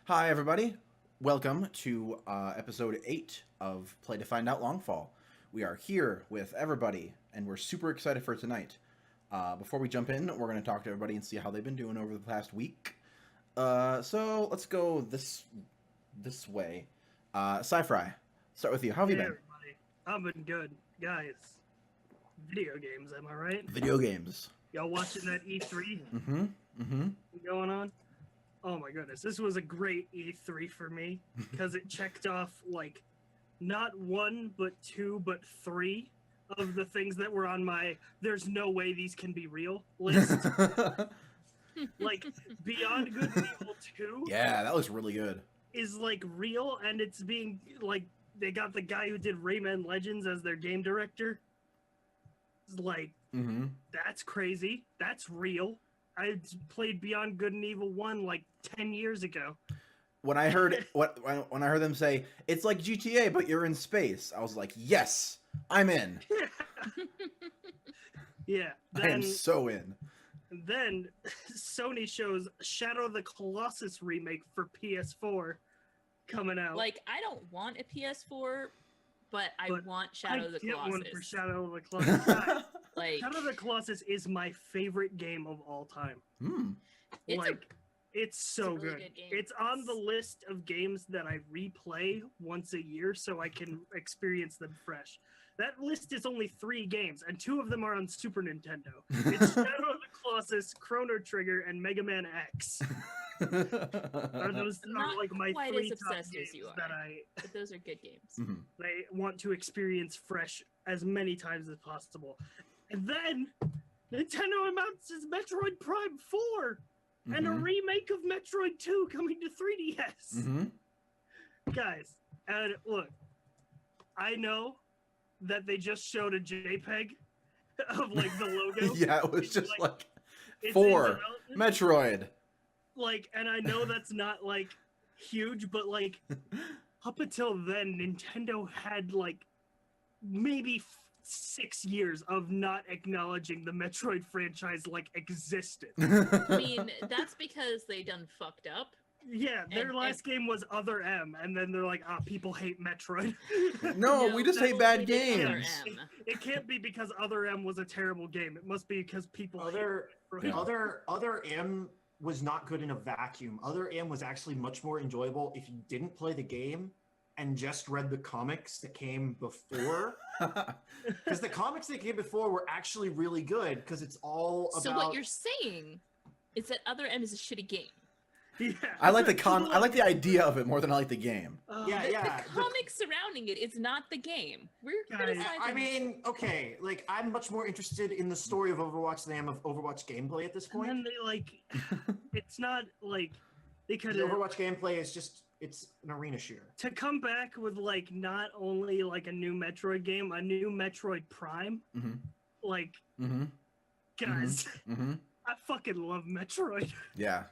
Hi, everybody. Welcome to episode 8 of Play to Find Out Longfall. We are here with everybody, and we're super excited for tonight. Before we jump in, we're going to talk to everybody and see how they've been doing over the past week. So let's go this way. Sci-Fry, start with you. How have you been? Everybody. I've been good. Guys, video games, am I right? Video games. Y'all watching that E3 Mm-hmm. going on? Oh my goodness, this was a great E3 for me because it checked off like not one, but two, but three of the things that were on my "there's no way these can be real" list. Like Beyond Good and Evil 2 Yeah, that was really good. is like real, and it's being like they got the guy who did Rayman Legends as their game director. It's like Mm-hmm. that's crazy. That's real. I played Beyond Good and Evil 1 like 10 years ago. When I heard when I heard them say it's like GTA but you're in space, I was like, yes, I'm in. Yeah. I am so in. Then Sony shows Shadow of the Colossus remake for PS4 coming out. Like, I don't want a PS4, but I want Shadow of the get Colossus. one for Shadow of the Colossus. Like, Shadow of the Colossus is my favorite game of all time. it's Like, it's so a really good. good game. It's on the list of games that I replay once a year so I can experience them fresh. That list is only 3 games, and 2 of them are on Super Nintendo. It's Shadow of the Colossus, Chrono Trigger, and Mega Man X. Those Not are like my quite 3 as top obsessed games as you are. that I but those are good games. Mhm. want to experience fresh as many times as possible. And then Nintendo announces Metroid Prime 4 and a Mhm. remake of Metroid 2 coming to 3DS. Mhm. Guys, and look, I know that they just showed a JPEG of like the logo. Yeah, it was It's just like it's in 4 development. Metroid. Like, and I know that's not like huge, but like up until then, Nintendo had like maybe 6 years of not acknowledging the Metroid franchise like existed. I mean, that's because they done fucked up. Yeah, their And- last game was Other M, and then they're like, people hate Metroid. No, we just hate bad they did Other games. M. It can't be because Other M was a terrible game. It must be because people Other hate Metroid. other M was not good in a vacuum. Other M was actually much more enjoyable if you didn't play the game and just read the comics that came before. Because the comics that came before were actually really good because it's all about. So what you're saying is that Other M is a shitty game. Yeah. I like I like the idea of it more than I like the game. Yeah, yeah. The comics surrounding it is not the game. We're Guys, criticizing. I mean, okay, like I'm much more interested in the story of Overwatch than I am of Overwatch gameplay at this And point. then they like, it's not like they could The Overwatch gameplay is just it's an arena shooter. to come back with like not only like a new Metroid game, a new Metroid Prime. Mhm. Like, Mm-hmm. guys, Mm-hmm. I fucking love Metroid. Yeah,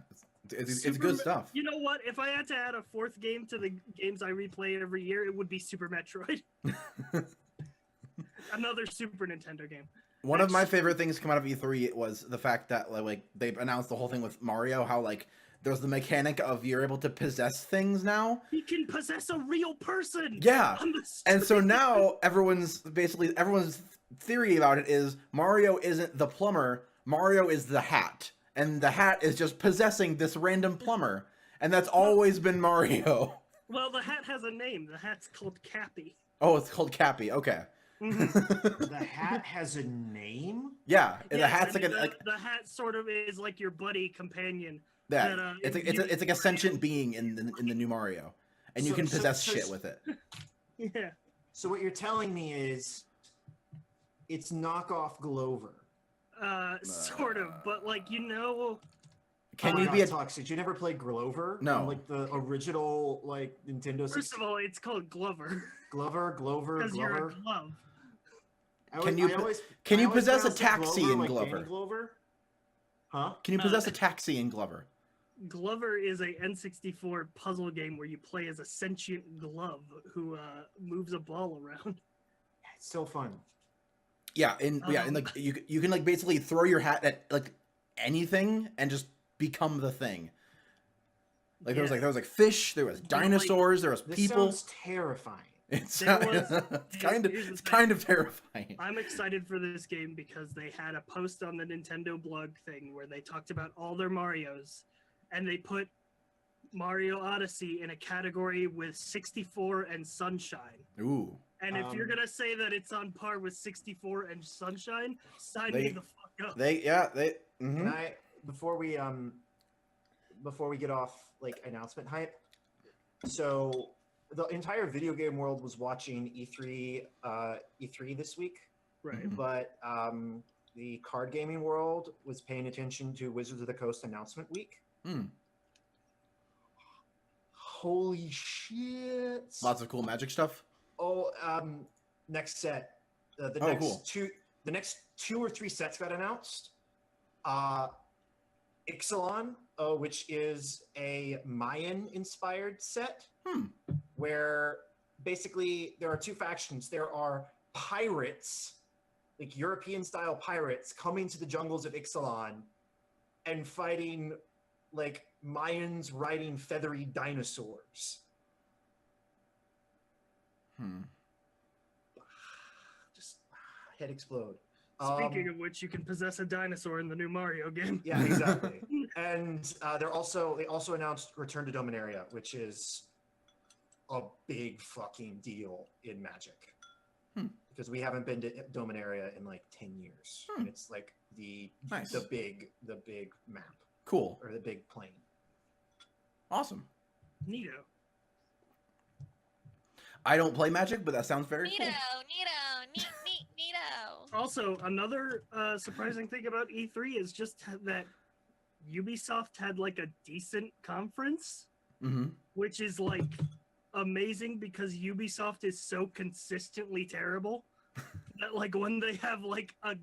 it's Super good stuff. You know what? If I had to add a 4th game to the games I replay every year, it would be Super Metroid. Another Super Nintendo game. One of my favorite things to come out of E3 was the fact that like they announced the whole thing with Mario, how like there's the mechanic of you're able to possess things now. He can possess a real person. Yeah. On the And so street. now everyone's theory about it is Mario isn't the plumber, Mario is the hat. And the hat is just possessing this random plumber. And that's always been Mario. Well, the hat has a name. The hat's called Cappy. Oh, it's called Cappy. Okay. Mhm. The hat has a name? Yeah, and the Yeah, hat's I mean, like the hat sort of is like your buddy companion. that. that, It's like a sentient being in the new Mario, and you So- can so- possess so- shit with it. Yeah. So what you're telling me is it's knockoff Glover. Sort of, but like Can Oh you my be God, a Tux, did you never play Grover? No. On, like the original like Nintendo. First of all, it's called Glover Glover, because you're a Glover. glove. Can you possess a pronounce it taxi in like Glover? Danny Glover? Huh? Can you possess a taxi in Glover? Glover is a N64 puzzle game where you play as a sentient glove who moves a ball around. It's so fun. Yeah, and like you can like basically throw your hat at like anything and just become the thing. Like Yeah. there was like fish, there was dinosaurs, there was This people. sounds terrifying. It's There was- it's here's the kind thing. of terrifying. I'm excited for this game because they had a post on the Nintendo blog thing where they talked about all their Marios, and they put Mario Odyssey in a category with 64 and Sunshine. Ooh. And if you're Um, gonna say that it's on par with 64 and Sunshine, sign They- me the fuck up. They mhm. Can I before we get off like announcement hype? So the entire video game world was watching E3 this week, Right. Mhm. but the card gaming world was paying attention to Wizards of the Coast announcement week. Hmm. Holy shit! Lots of cool magic stuff. Oh, next set. The Oh, next cool. the next 2 or 3 sets got announced. Ixalan, which is a Mayan-inspired set, where basically there are 2 factions. There are pirates, like European-style pirates, coming to the jungles of Ixalan and fighting like Mayans riding feathery dinosaurs. Just head explode. Speaking of which, you can possess a dinosaur in the new Mario game. Yeah, exactly. And they also announced Return to Dominaria, which is a big fucking deal in Magic. Because we haven't been to Dominaria in like 10 years. And it's like Nice. the big map Cool. or the big plane. Awesome. Neato. I don't play magic, but that sounds very Neato, cool. neato. Also, another surprising thing about E3 is just that Ubisoft had like a decent conference, Mm-hmm. which is like amazing because Ubisoft is so consistently terrible that like when they have like a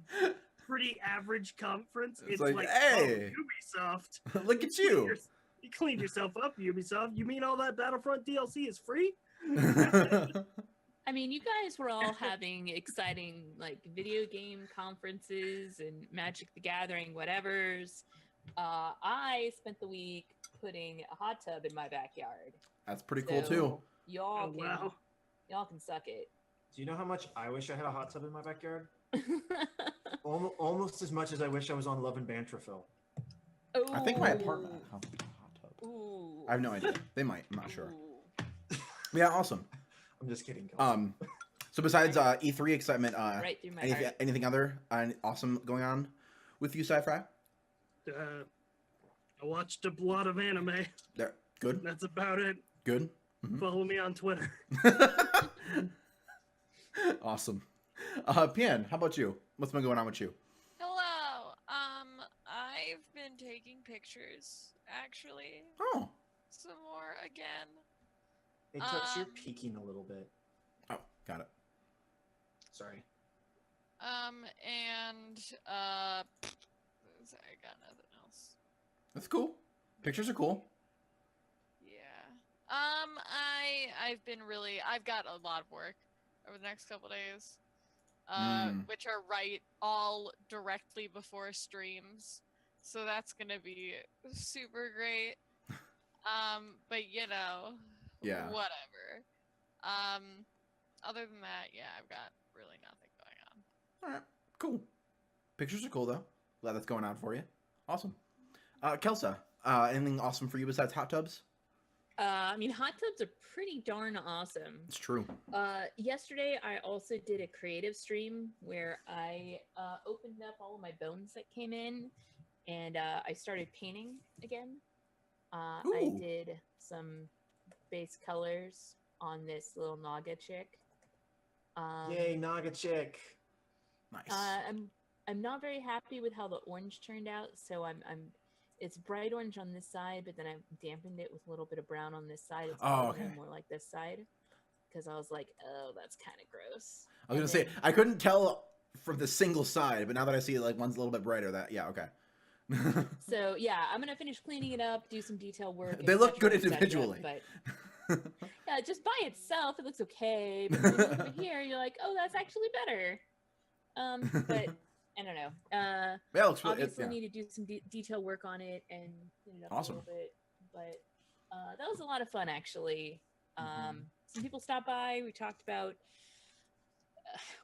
pretty average conference, It's it's like, like, hey. oh, Ubisoft. Look at you. You cleaned yourself up, Ubisoft. You mean all that Battlefront DLC is free? I mean, you guys were all having exciting like video game conferences and Magic the Gathering, whatever's. I spent the week putting a hot tub in my backyard. That's pretty cool So too. Y'all Oh, can, wow. y'all can suck it. Do you know how much I wish I had a hot tub in my backyard? Almost as much as I wish I was on Love and Banterville. I think my Ooh. apartment has a hot tub. Ooh. I have no idea. They might. I'm not sure. Ooh. Yeah, awesome. I'm just kidding. Kelsey. So besides E3 excitement, Right through my anything, heart. anything other awesome going on with you, Sci-Fi? I watched a lot of anime. There, good, That's about it. good. Mhm. Follow me on Twitter. Awesome. Pian, how about you? What's been going on with you? Hello. I've been taking pictures, actually. Oh, Some more again. Hey, Tux, you're um, peeking a little bit. oh, got it. Sorry. I got nothing else. That's cool. Pictures are cool. Yeah. I've got a lot of work over the next couple days. Which are all directly before streams. So that's gonna be super great. But you know, Yeah. whatever. Other than that, yeah, I've got really nothing going on. All right, cool. Pictures are cool though. Glad that's going on for you. Awesome. Kelsa, anything awesome for you besides hot tubs? I mean, hot tubs are pretty darn awesome. It's true. Yesterday, I also did a creative stream where I opened up all of my bones that came in, and I started painting again. I Ooh. did some base colors on this little Naga chick. Yay, Naga chick. Nice. I'm not very happy with how the orange turned out, so it's bright orange on this side, but then I dampened it with a little bit of brown on this side. It's probably okay. more like this side, because I was like, oh, that's kind of gross. I was gonna And say then- I couldn't tell from the single side, but now that I see like one's a little bit brighter, that okay. So yeah, I'm gonna finish cleaning it up, do some detail work. They look etc., good etc., individually. but yeah, just by itself, it looks okay. But when you look over here, you're like, oh, that's actually better. But I don't know. Yeah, it looks really. Obviously, need to do some detail work on it and clean it up Awesome. a little bit. But That was a lot of fun, actually. Some people stopped by. We talked about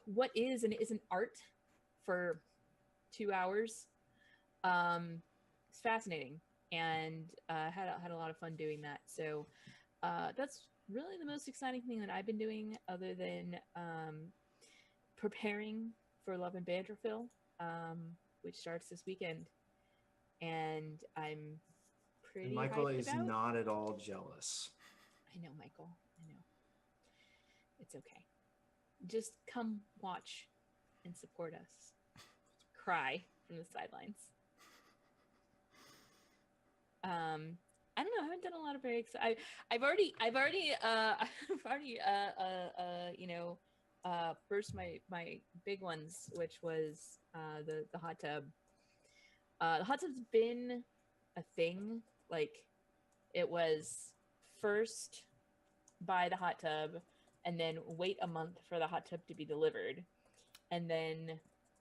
what is and isn't art for 2 hours. It's fascinating, and had a lot of fun doing that. So that's really the most exciting thing that I've been doing, other than preparing for Love and Banterville, which starts this weekend, and I'm pretty. And Michael hyped is about. not at all jealous. I know, Michael. I know. It's okay. Just come watch and support us. Cry from the sidelines. I don't know. I haven't done a lot of very exciting. I've already first my big ones, which was the hot tub. The hot tub's been a thing. Like, it was first buy the hot tub and then wait a month for the hot tub to be delivered, and then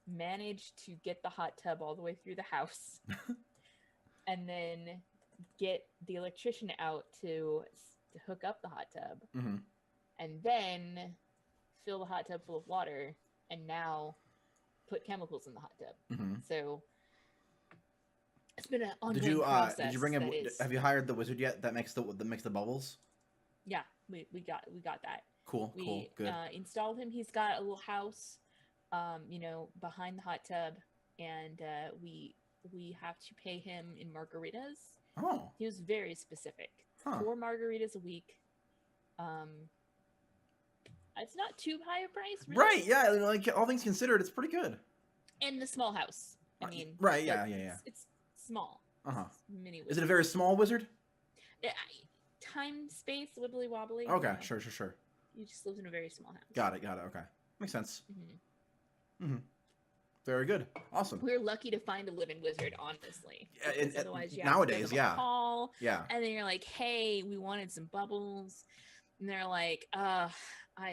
manage to get the hot tub all the way through the house, and then get the electrician out to hook up the hot tub, and then fill the hot tub full of water, and now put chemicals in the hot tub. So it's been an ongoing process. Did you bring in? Have you hired the wizard yet? That makes the bubbles. Yeah, we got that. Cool. Good. Installed him. He's got a little house, behind the hot tub, and we have to pay him in margaritas. Oh. He was very specific. Huh. 4 margaritas a week. It's not too high a price, really. Right? Yeah. Like, all things considered, it's pretty good. And the small house. I mean. Right? Yeah. It's small. It's mini. Is it a very small wizard? Time, space, wibbly wobbly. Okay. Sure. He just lives in a very small house. Got it. Okay. Makes sense. Very good. Awesome. We're lucky to find a living wizard, honestly. Otherwise, you nowadays, have to give them a call, yeah. And then you're like, "Hey, we wanted some bubbles," and they're like, "I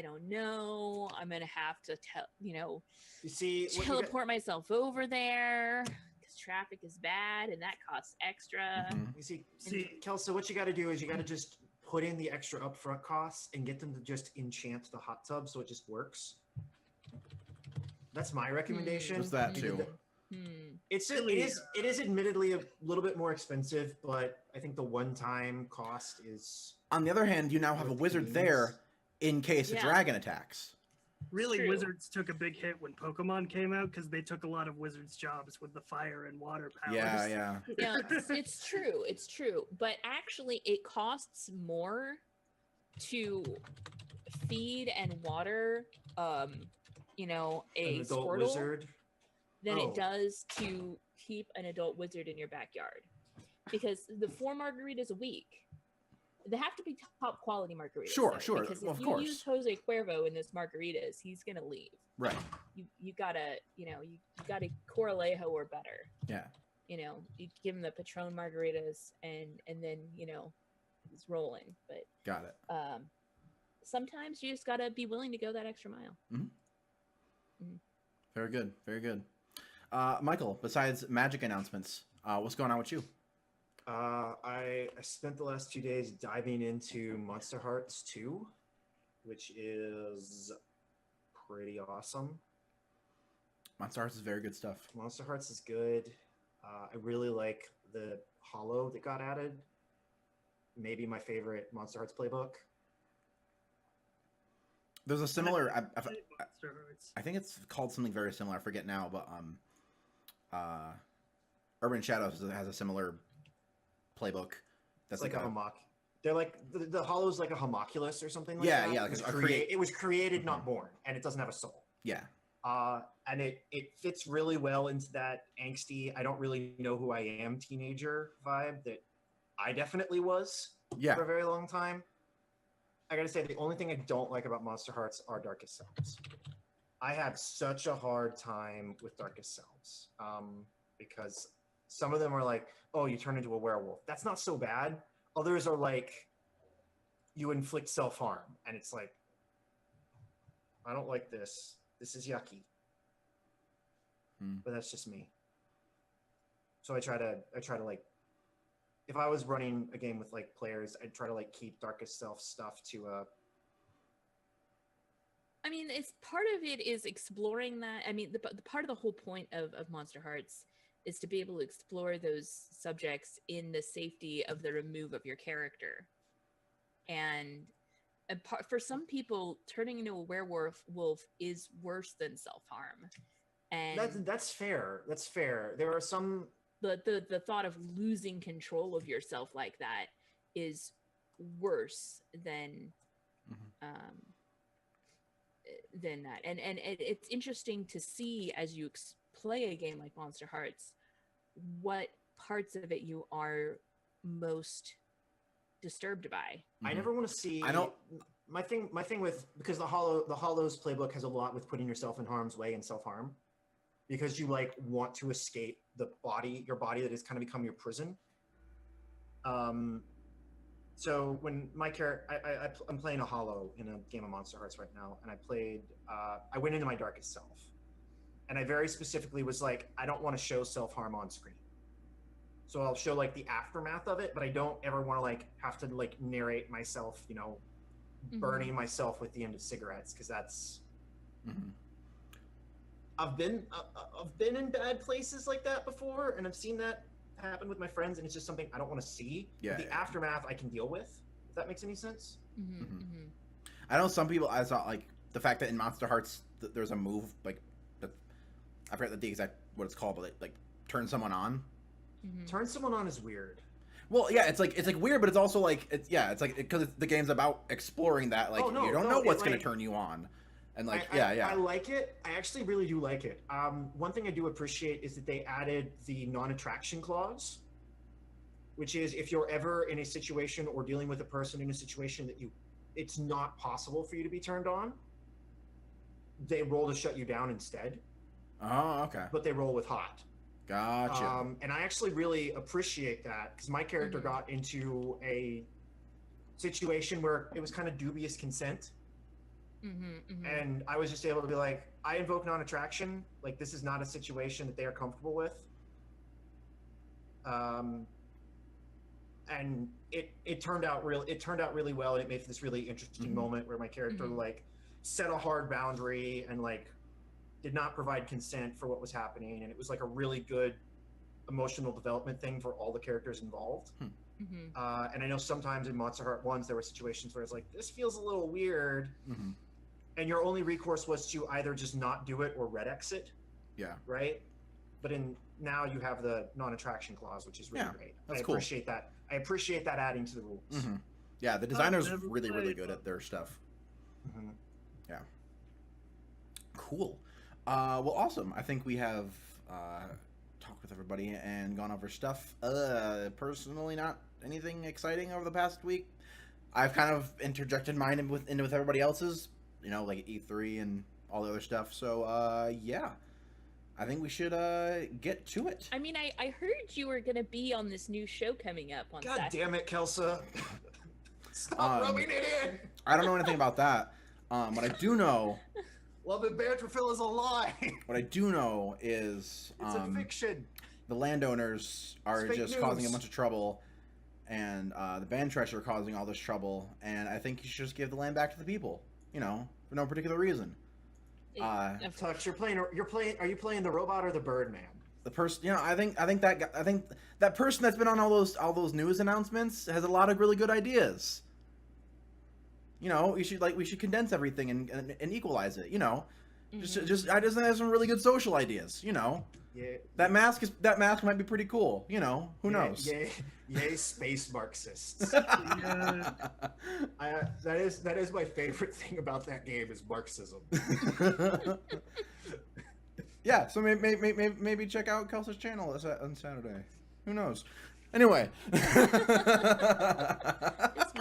don't know. I'm gonna have to teleport myself over there because traffic is bad, and that costs extra." You see, Kelsa, what you got to do is you got to just put in the extra upfront costs and get them to just enchant the hot tub so it just works. That's my recommendation. Just that too. It is admittedly a little bit more expensive, but I think the one-time cost is. On the other hand, you now have a wizard there in case a dragon attacks. Really, wizards took a big hit when Pokemon came out because they took a lot of wizards' jobs with the fire and water powers. Yeah. Yeah, it's true. It's true. But actually, it costs more to feed and water, an adult Squirtle wizard than it does to keep an adult wizard in your backyard. Because the 4 margaritas a week, they have to be top quality margaritas. Sure. Because if you use Jose Cuervo in this margaritas, he's gonna leave. Right. You gotta you gotta Coralejo or better. Yeah. You give him the Patron margaritas and then he's rolling. But got it. Sometimes you just gotta be willing to go that extra mile. Very good. Michael, besides magic announcements, what's going on with you? I spent the last 2 days diving into Monster Hearts 2, which is pretty awesome. Monster Hearts is very good stuff. Monster Hearts is good. I really like the Hollow that got added. Maybe my favorite Monster Hearts playbook. There's a similar. Monster Hearts. I think it's called something very similar. I forget now, but Urban Shadows has a similar playbook. That's like a homoc. They're like the Hollow's like a homunculus or something like that. Yeah. It was created, not born, and it doesn't have a soul. Yeah. And it fits really well into that angsty, I don't really know who I am teenager vibe that I definitely was for a very long time. I gotta say, the only thing I don't like about Monster Hearts are Darkest Selves. I had such a hard time with Darkest Selves because some of them are like, oh, you turn into a werewolf. That's not so bad. Others are like, you inflict self-harm. And it's like, I don't like this. This is yucky. But that's just me. So I try to like, if I was running a game with like players, I'd try to like keep Darkest Self stuff to I mean, it's part of it is exploring that. I mean, the part of the whole point of Monster Hearts is to be able to explore those subjects in the safety of the remove of your character. And for some people, turning into a werewolf is worse than self-harm. And that's fair. That's fair. There are some the thought of losing control of yourself like that is worse than than that. And it's interesting to see as you play a game like Monster Hearts what parts of it you are most disturbed by. I never want to see. I don't. My thing with, because the Hollows playbook has a lot with putting yourself in harm's way and self-harm, because you like want to escape your body that has kind of become your prison. So when my character, I'm playing a Hollow in a game of Monster Hearts right now, and I went into my darkest self, and I very specifically was like, I don't want to show self-harm on screen. So I'll show like the aftermath of it, but I don't ever want to like have to like narrate myself, you know, burning myself with the end of cigarettes, because that's. I've been in bad places like that before, and I've seen that happen with my friends, and it's just something I don't want to see. Yeah, the aftermath I can deal with, if that makes any sense. I know some people. I saw like the fact that in Monster Hearts there's a move like that. I forget the exact what it's called, but it, like turn someone on. Turn someone on is weird. Well, yeah, it's like weird, but it's also like it's like because the game's about exploring that. Like you don't know what's going to turn you on, and like I like it. I actually really do like it. One thing I do appreciate is that they added the non-attraction clause, which is if you're ever in a situation or dealing with a person in a situation that it's not possible for you to be turned on, they roll to shut you down instead. Oh, okay. But they roll with hot. Gotcha. And I actually really appreciate that, because my character got into a situation where it was kind of dubious consent. And I was just able to be like, I invoke non-attraction. Like, this is not a situation that they are comfortable with. And it turned out really well, and it made for this really interesting moment where my character like set a hard boundary and like did not provide consent for what was happening, and it was like a really good emotional development thing for all the characters involved. And I know sometimes in Monster Heart 1s there were situations where it's like, this feels a little weird, and your only recourse was to either just not do it or red exit. Yeah. Right? But now you have the non-attraction clause, which is really great. That's I cool. appreciate that. I appreciate that adding to the rules. Yeah, the designers really good at their stuff. Yeah. Cool. Well, awesome. I think we have talked with everybody and gone over stuff. Personally, not anything exciting over the past week. I've kind of interjected mine in with everybody else's, you know, like E3 and all the other stuff. So, yeah. I think we should get to it. I mean, I heard you were going to be on this new show coming up on God damn it, Kelsa. Stop rubbing it in. I don't know anything about that. What I do know... Love and Banterville is a lie. What I do know is it's a fiction. The landowners are just causing a bunch of trouble, and the band treasure are causing all this trouble. And I think you should just give the land back to the people. You know, for no particular reason. Tux, are you playing the robot or the Birdman? The person, you know, I think that person that's been on all those news announcements has a lot of really good ideas. You know, we should condense everything and equalize it. You know, I just have some really good social ideas. You know, that mask might be pretty cool. You know, who knows? Yay, space Marxists. That is my favorite thing about that game is Marxism. Yeah, so maybe check out Kelsa's channel on Saturday. Who knows? Anyway.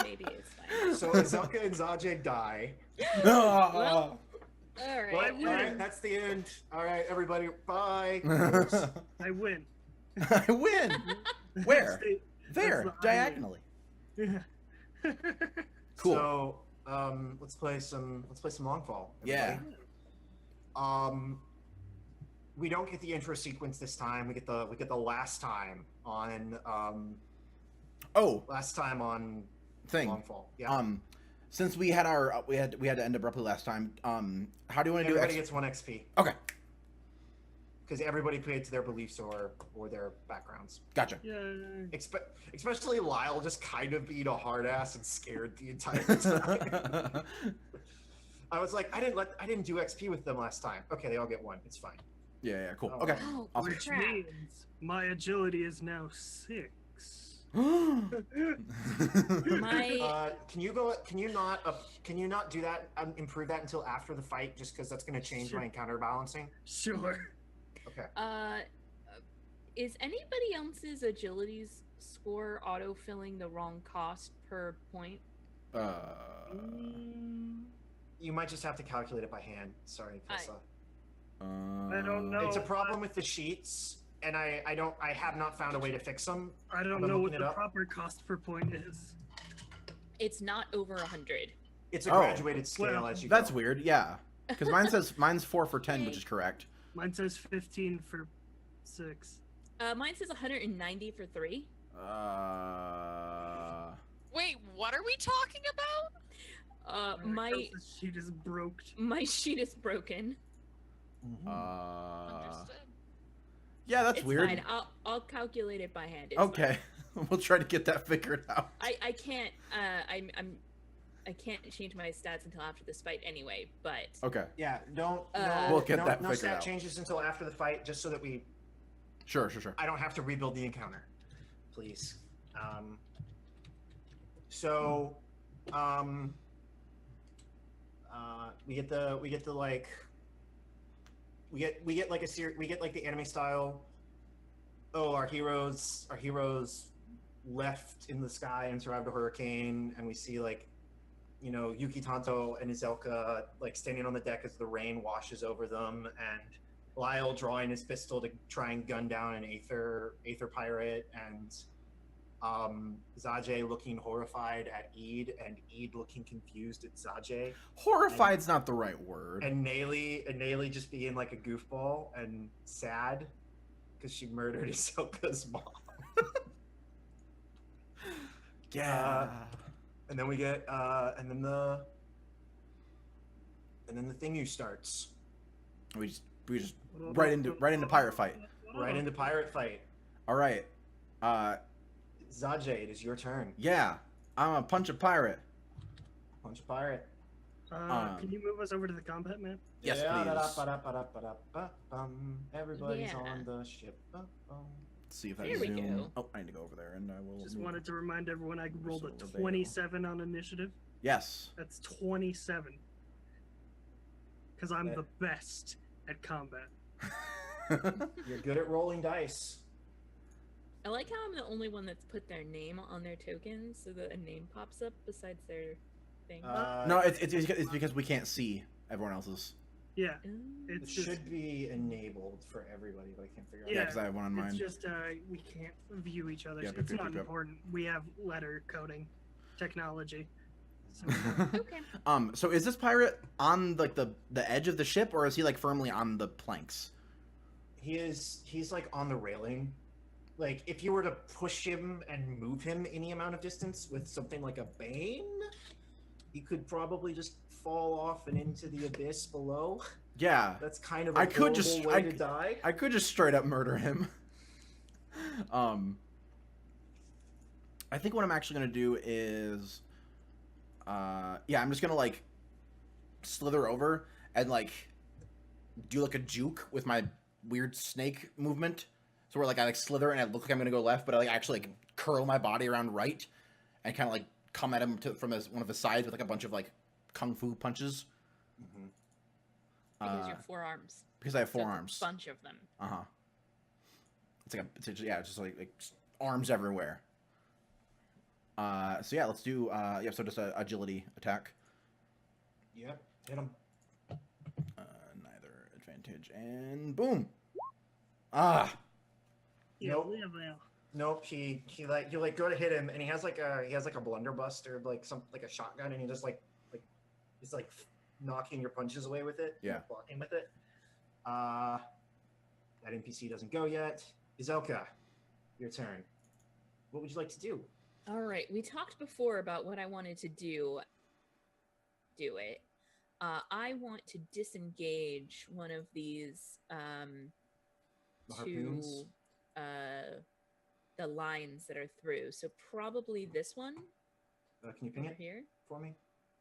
Maybe it's fine. So Azelka and Zajay die. Well, all right. All right, that's the end. All right, everybody, bye. I win. I win. Where? There, diagonally. Yeah. Cool. So, let's play some Longfall. Yeah. We don't get the intro sequence this time. We get the last time on Oh, last time on thing. Longfall. Yeah. Since we had our we had to end abruptly last time. How do you want to do Everybody it? gets 1 XP Okay, because everybody played to their beliefs or their backgrounds. gotcha. Yeah. Especially Lyle just kind of being a hard ass and scared the entire time. I was like, I didn't do XP with them last time. Okay, they all get 1. It's fine. Yeah, cool. Oh. Okay. Oh, Awesome. Which crap. means my agility is now 6. My Can you not do that? Improve that until after the fight, just because that's going to change my encounter balancing. Sure. Okay. is anybody else's agilities score autofilling the wrong cost per point? You might just have to calculate it by hand. Sorry, Tessa. I don't know. It's a problem with the sheets, and I have not found a way to fix them. I don't I'm know what looking it the up. proper cost per point is. It's not over 100. It's a Oh. graduated scale Well, as you That's go. weird. Yeah, because mine's 4 for 10, which is correct. Mine says 15 for 6. Mine says 190 for 3. Wait, what are we talking about? My The sheet is broke. sheet is broken. Understood. Yeah, that's It's weird. fine. I'll calculate it by hand. It's Okay, we'll try to get that figured out. I can't I can't change my stats until after this fight anyway, but Okay, Yeah, don't. We'll get no, that no figured stat out. changes until after the fight, just so that sure. I don't have to rebuild the encounter, please. So, we get like a series. We get like the anime style. Oh, our heroes left in the sky and survived a hurricane, and we see like, Yuki Tanto and Izelka like standing on the deck as the rain washes over them, and Lyle drawing his pistol to try and gun down an aether pirate, and Zajay looking horrified at Eid, and Eid looking confused at Zajay, Horrified's not the right word. and Nayli just being like a goofball and sad because she murdered Izelka's mom. Yeah. And then we get and then the thingy starts. we just right into pirate fight. Right into pirate fight. All right. Zajay, it is your turn. Yeah, I'm a punch a pirate. Punch a pirate. Can you move us over to the combat map? Yes, Yeah, please. Everybody's Yeah. on the ship. Let's see if I There we zoom. go. Oh, I need to go over there, and I will. Just move. wanted to remind everyone I rolled a So, 27 on initiative. Yes. That's 27. Because I'm the best at combat. You're good at rolling dice. I like how I'm the only one that's put their name on their tokens so that a name pops up besides their thing. No, it's because we can't see everyone else's. Yeah, Ooh. it it's just, should be enabled for everybody, but I can't figure out. Yeah, Yeah, because I have one on it's mine. just we can't view each other's. Yep, It's yep, not yep, yep. important. We have letter coding technology. So, Okay. So is this pirate on like the edge of the ship, or is he like firmly on the planks? He's like on the railing. Like if you were to push him and move him any amount of distance with something like a bane, he could probably just fall off and into the abyss below. Yeah, That's kind of a I could just- horrible way to die. I could just straight up murder him. I think what I'm actually gonna do is, I'm just gonna like slither over and like do like a juke with my weird snake movement. So where like I like slither and I look like I'm gonna go left, but I like actually like curl my body around right and kind of like come at him from one of the sides with like a bunch of like kung fu punches. Mhm. Because you're forearms. Because I have So it's forearms. A bunch of them. It's like it's just like arms everywhere. So yeah, let's do so just a agility attack. Yep, hit him. Neither advantage and boom. Ah, yeah, Nope. yeah. Nope, he like go to hit him, and he has like a blunderbuss or like a shotgun, and he just he's like knocking your punches away with it. Yeah. Blocking with it. That NPC doesn't go yet. Izelka, your turn. What would you like to do? All right. We talked before about what I wanted to do. Do it. I want to disengage one of these The to harpoons? the lines that are through. So probably this one Can you ping over it here. for me?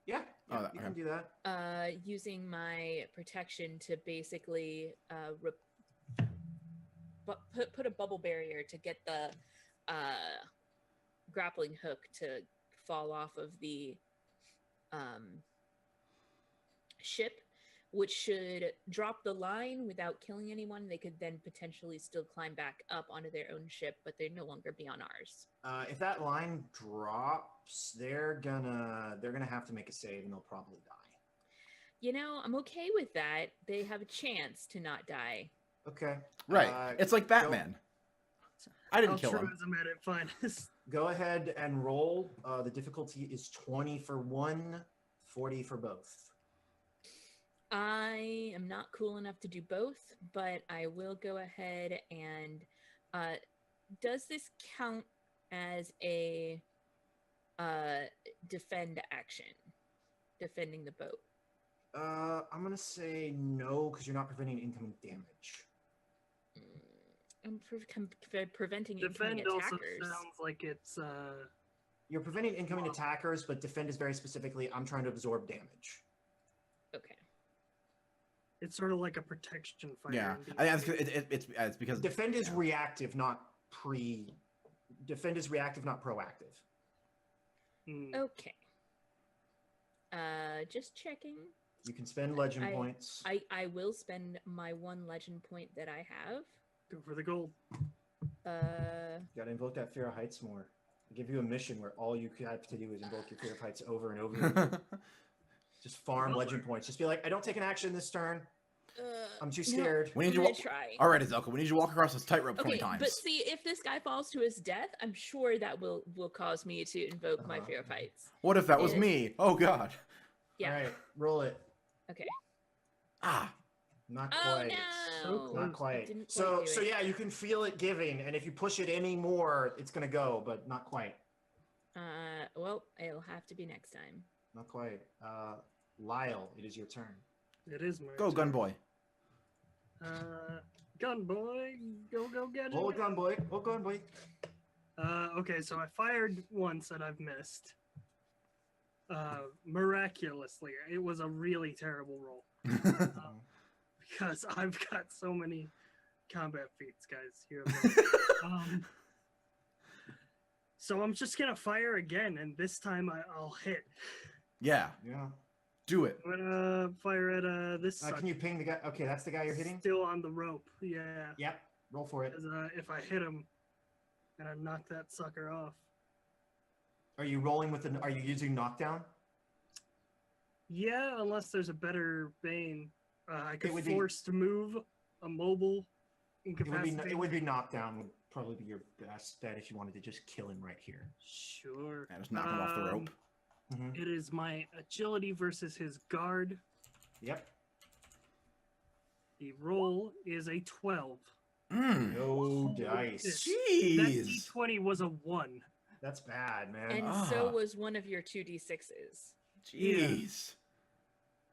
Yeah, Oh, you okay. can do that. Using my protection to basically put a bubble barrier to get the grappling hook to fall off of the ship, which should drop the line without killing anyone. They could then potentially still climb back up onto their own ship, but they'd no longer be on ours. If that line drops, they're gonna have to make a save, and they'll probably die. You know, I'm okay with that. They have a chance to not die. Okay. Right. It's like Batman. I didn't kill him. Altruism at its finest. Go ahead and roll. The difficulty is 20 for one, 40 for both. I am not cool enough to do both, but I will go ahead and does this count as a defend action? Defending the boat? I'm gonna say no, because you're not preventing incoming damage. I'm preventing Defend incoming also attackers. sounds like it's You're preventing incoming attackers, but defend is very specifically, I'm trying to absorb damage. Okay. it's sort of like a protection fire. Yeah, in I think it's because Defend is reactive, not Defend is reactive, not proactive. Hmm. Okay. Just checking. You can spend legend points. I will spend my one legend point that I have. Go for the gold. You gotta invoke that fear of heights more. I give you a mission where all you have to do is invoke your fear of heights over and over again. Just farm legend points. Just be like, I don't take an action this turn. I'm too scared. We need I'm you. gonna try. All right, Zelka, we need you to walk across this tightrope 20 Okay, times. but see, if this guy falls to his death, I'm sure that will cause me to invoke my fear of heights. What if that was And- me? Oh God. Yeah. All right, roll it. Okay. Ah. Not Oh quite. So no! close. Not I quite. didn't quite So do it. yeah, you can feel it giving, and if you push it any more, it's gonna go, but not quite. Well, it'll have to be next time. Not quite. Lyle, it is your turn. It is my Go, turn. gun boy. Gun boy, go get it. Roll a gun, boy. Oh, gun, boy. Okay, so I fired once and I've missed. Miraculously, it was a really terrible roll because I've got so many combat feats, guys. You have so I'm just gonna fire again, and this time I'll hit. Yeah. Yeah. Do it. I'm gonna fire at this. Can you ping the guy? Okay, that's the guy you're hitting. Still on the rope. Yeah. Yep. Roll for it. 'Cause, if I hit him, and I knock that sucker off. Are you rolling with Are you using knockdown? Yeah, unless there's a better bane. I could would be- force to move a mobile incapacitated. It would be knockdown. Would probably be your best bet if you wanted to just kill him right here. Sure. Yeah, just knock him off the rope. It is my agility versus his guard. Yep. The roll is a 12. Mm. No shit. dice. That Jeez. d20 was a 1. That's bad, man. And so was one of your 2d6s. Jeez.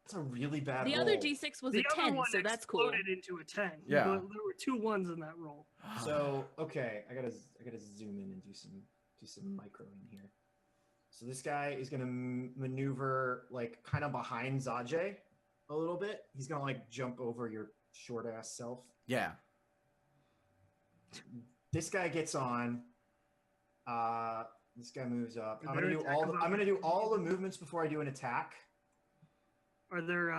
That's a really bad The roll. other d6 was The a other 10, one so that's cool. exploded into a 10. Yeah. But there were 2 1s in that roll. So okay, I gotta zoom in and do some microing here. So this guy is gonna maneuver like kind of behind Zajay a little bit. He's gonna like jump over your short ass self. Yeah. This guy gets on. This guy moves up. Is I'm there gonna do attack all of I'm gonna do all the movements before I do an attack. Are there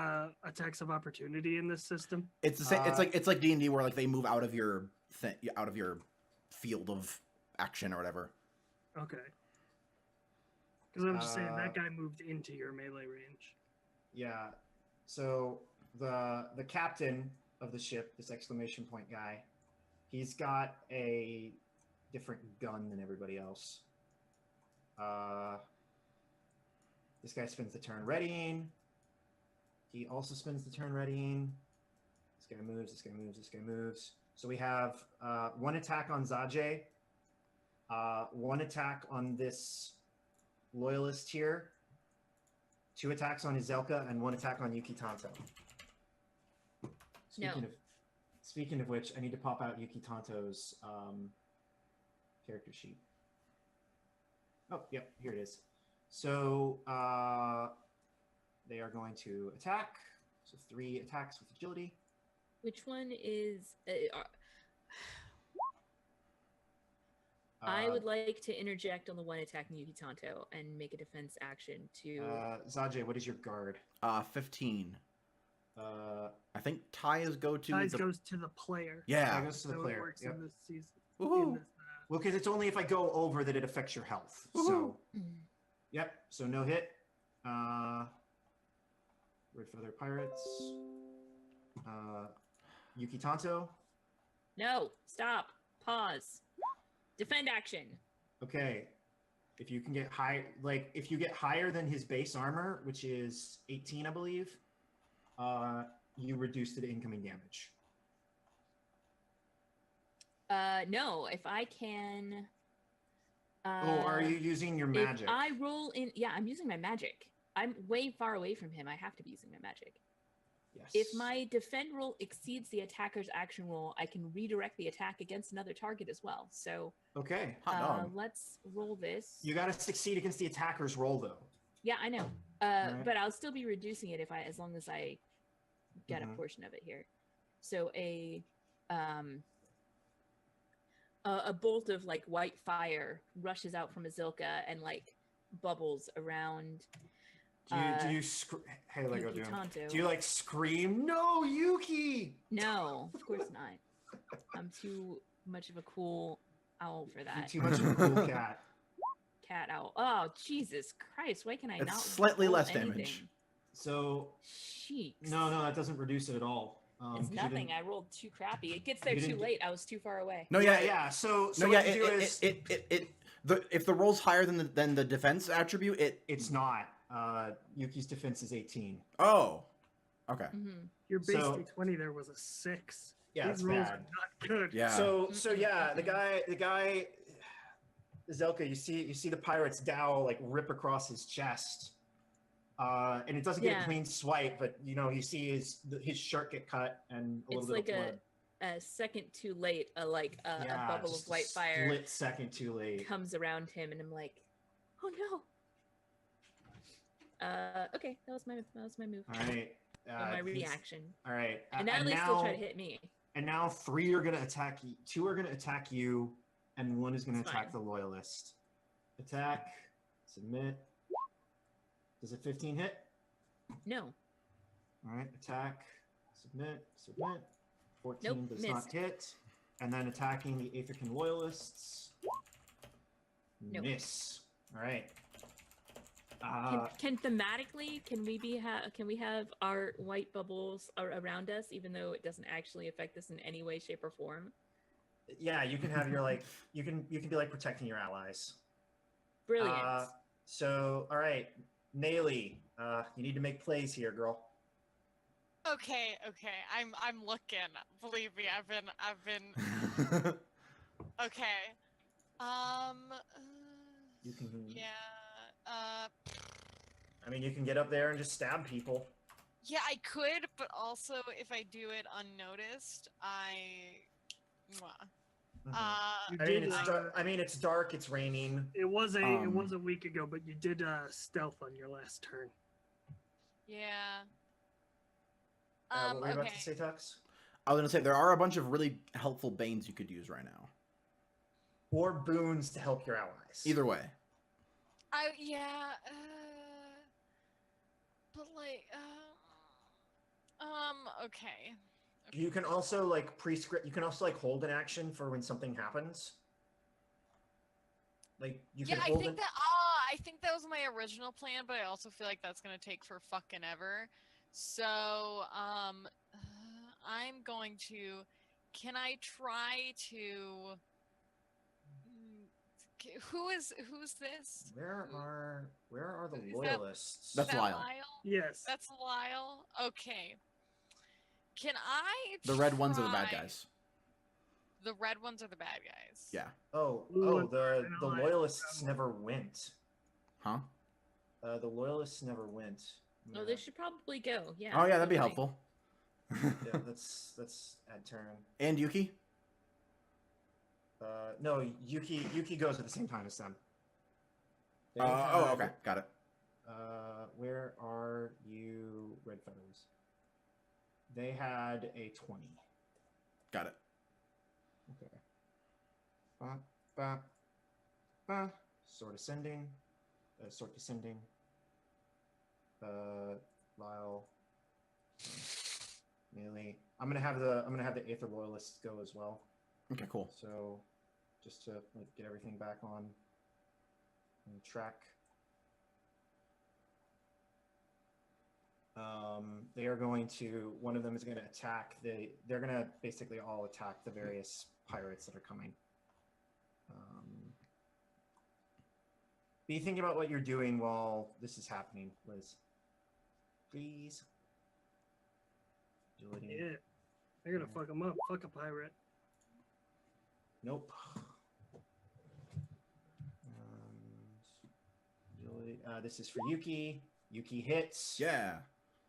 attacks of opportunity in this system? It's the same. It's like D&D where like they move out of your out of your field of action or whatever. Okay. Because I'm just saying that guy moved into your melee range. Yeah. So the captain of the ship, this exclamation point guy, he's got a different gun than everybody else. This guy spends the turn readying. He also spends the turn readying. This guy moves, this guy moves, this guy moves. So we have one attack on Zajay. 1 attack on this loyalist here, 2 attacks on Izelka, and 1 attack on Yuki Tanto. Speaking of which, I need to pop out Yuki Tanto's character sheet. Oh, yep, here it is. So they are going to attack. So 3 attacks with agility. Which one is? I would like to interject on the one attacking Yuki Tanto and make a defense action to. Zajay, what is your guard? 15. I think ties go to Ties goes to the player. Yeah. Tie goes to the So it player. works Yep. in this season. Woohoo. In this, Well, because it's only if I go over that it affects your health. Woohoo. So, yep. So no hit. Red Feather Pirates. Yuki Tanto. No, stop. Pause. Defend action. Okay. If you can get if you get higher than his base armor, which is 18, I believe, you reduce the incoming damage. No, if I can. Are you using your magic? If I roll in, yeah, I'm using my magic. I'm way far away from him. I have to be using my magic. Yes. If my defend roll exceeds the attacker's action roll, I can redirect the attack against another target as well. So Okay. Hot dog. let's roll this. You got to succeed against the attacker's roll, though. Yeah, I know. Alright. But I'll still be reducing it as long as I get Mhm. a portion of it here. So a bolt of like white fire rushes out from Azilka and like bubbles around. Do you hey Lego Yuki Doom? Tanto. Do you like scream? No, Yuki! No, of course not. I'm too much of a cool owl for You're that. too much of a cool cat. Cat owl. Oh, Jesus Christ! Why can I It's not? slightly roll less anything? damage. So Cheeks. no, that doesn't reduce it at all. It's 'cause you nothing. didn't- I rolled too crappy. It gets there you too didn't- late. I was too far away. No, yeah. So No, what yeah. you do is If the roll's higher than the defense attribute, it's not. Yuki's defense is 18. Oh. Okay. Mm-hmm. your base So- D20 there was a 6. Yeah, These it's rolls bad. are not good. Yeah. So yeah, the guy, Zelka, you see the pirate's dowel like rip across his chest, and it doesn't get Yeah. a clean swipe, but you see his shirt get cut and a It's little like bit of blood. a second too late. A bubble just of white a fire Split second too late. comes around him, and I'm like, oh no. Okay, that was my move. All right. Or my he's- reaction. All right. And now they still try to hit me. And now 3 are gonna attack you. 2 are gonna attack you, and 1 is gonna It's attack fine. the loyalist. Attack. Submit. Does a 15 hit? No. All right, attack, submit. 14 Nope, does missed. not hit. And then attacking the Aethican loyalists. Nope. Miss. All right. Can thematically can we have our white bubbles around us, even though it doesn't actually affect us in any way, shape, or form? Yeah, you can have your you can be like protecting your allies. Brilliant. So all right, Naily, you need to make plays here, girl. Okay. I'm looking. Believe me, I've been. Okay. You can. Yeah. I mean, you can get up there and just stab people. Yeah, I could, but also if I do it unnoticed, Mhm. You I mean, did, it's dark. It's raining. it was a week ago, but you did stealth on your last turn. yeah. What were you Okay. about to say, Tux? I was gonna say there are a bunch of really helpful banes you could use right now. Or boons to help your allies. Either way. But okay. You can also prescript. You can also hold an action for when something happens. Like you Yeah, can I hold think that was my original plan, but I also feel like that's gonna take for fucking ever. So, I'm going to. Can I try to? Who's this? Where are the Is that- loyalists? That's Is that Lyle. Yes. That's Lyle. Okay. Can I? The red ones are the bad try- guys. the red ones are the bad guys. Yeah. Oh, Ooh, the I like loyalists that one. never went. Huh? The loyalists never went. No, they should probably go. Yeah. Oh yeah, that'd be totally. helpful. Yeah, let's add turn. And Yuki? No, Yuki goes at the same time as them. They Oh, had- okay, got it. Where are you, Red Feathers? They had a 20. Got it. Okay. Ba, ba, ba. Sword ascending. Sword descending. Lyle. Melee. I'm gonna have the Aether Loyalists go as well. Okay, cool. So, just to get everything back on track. They are going to. One of them is going to attack. They're going to basically all attack the various pirates that are coming. Be thinking about what you're doing while this is happening, Liz. Please. Agility. Yeah. They're gonna fuck him up. Fuck a pirate. Nope. Agility. This is for Yuki. Yuki hits. Yeah.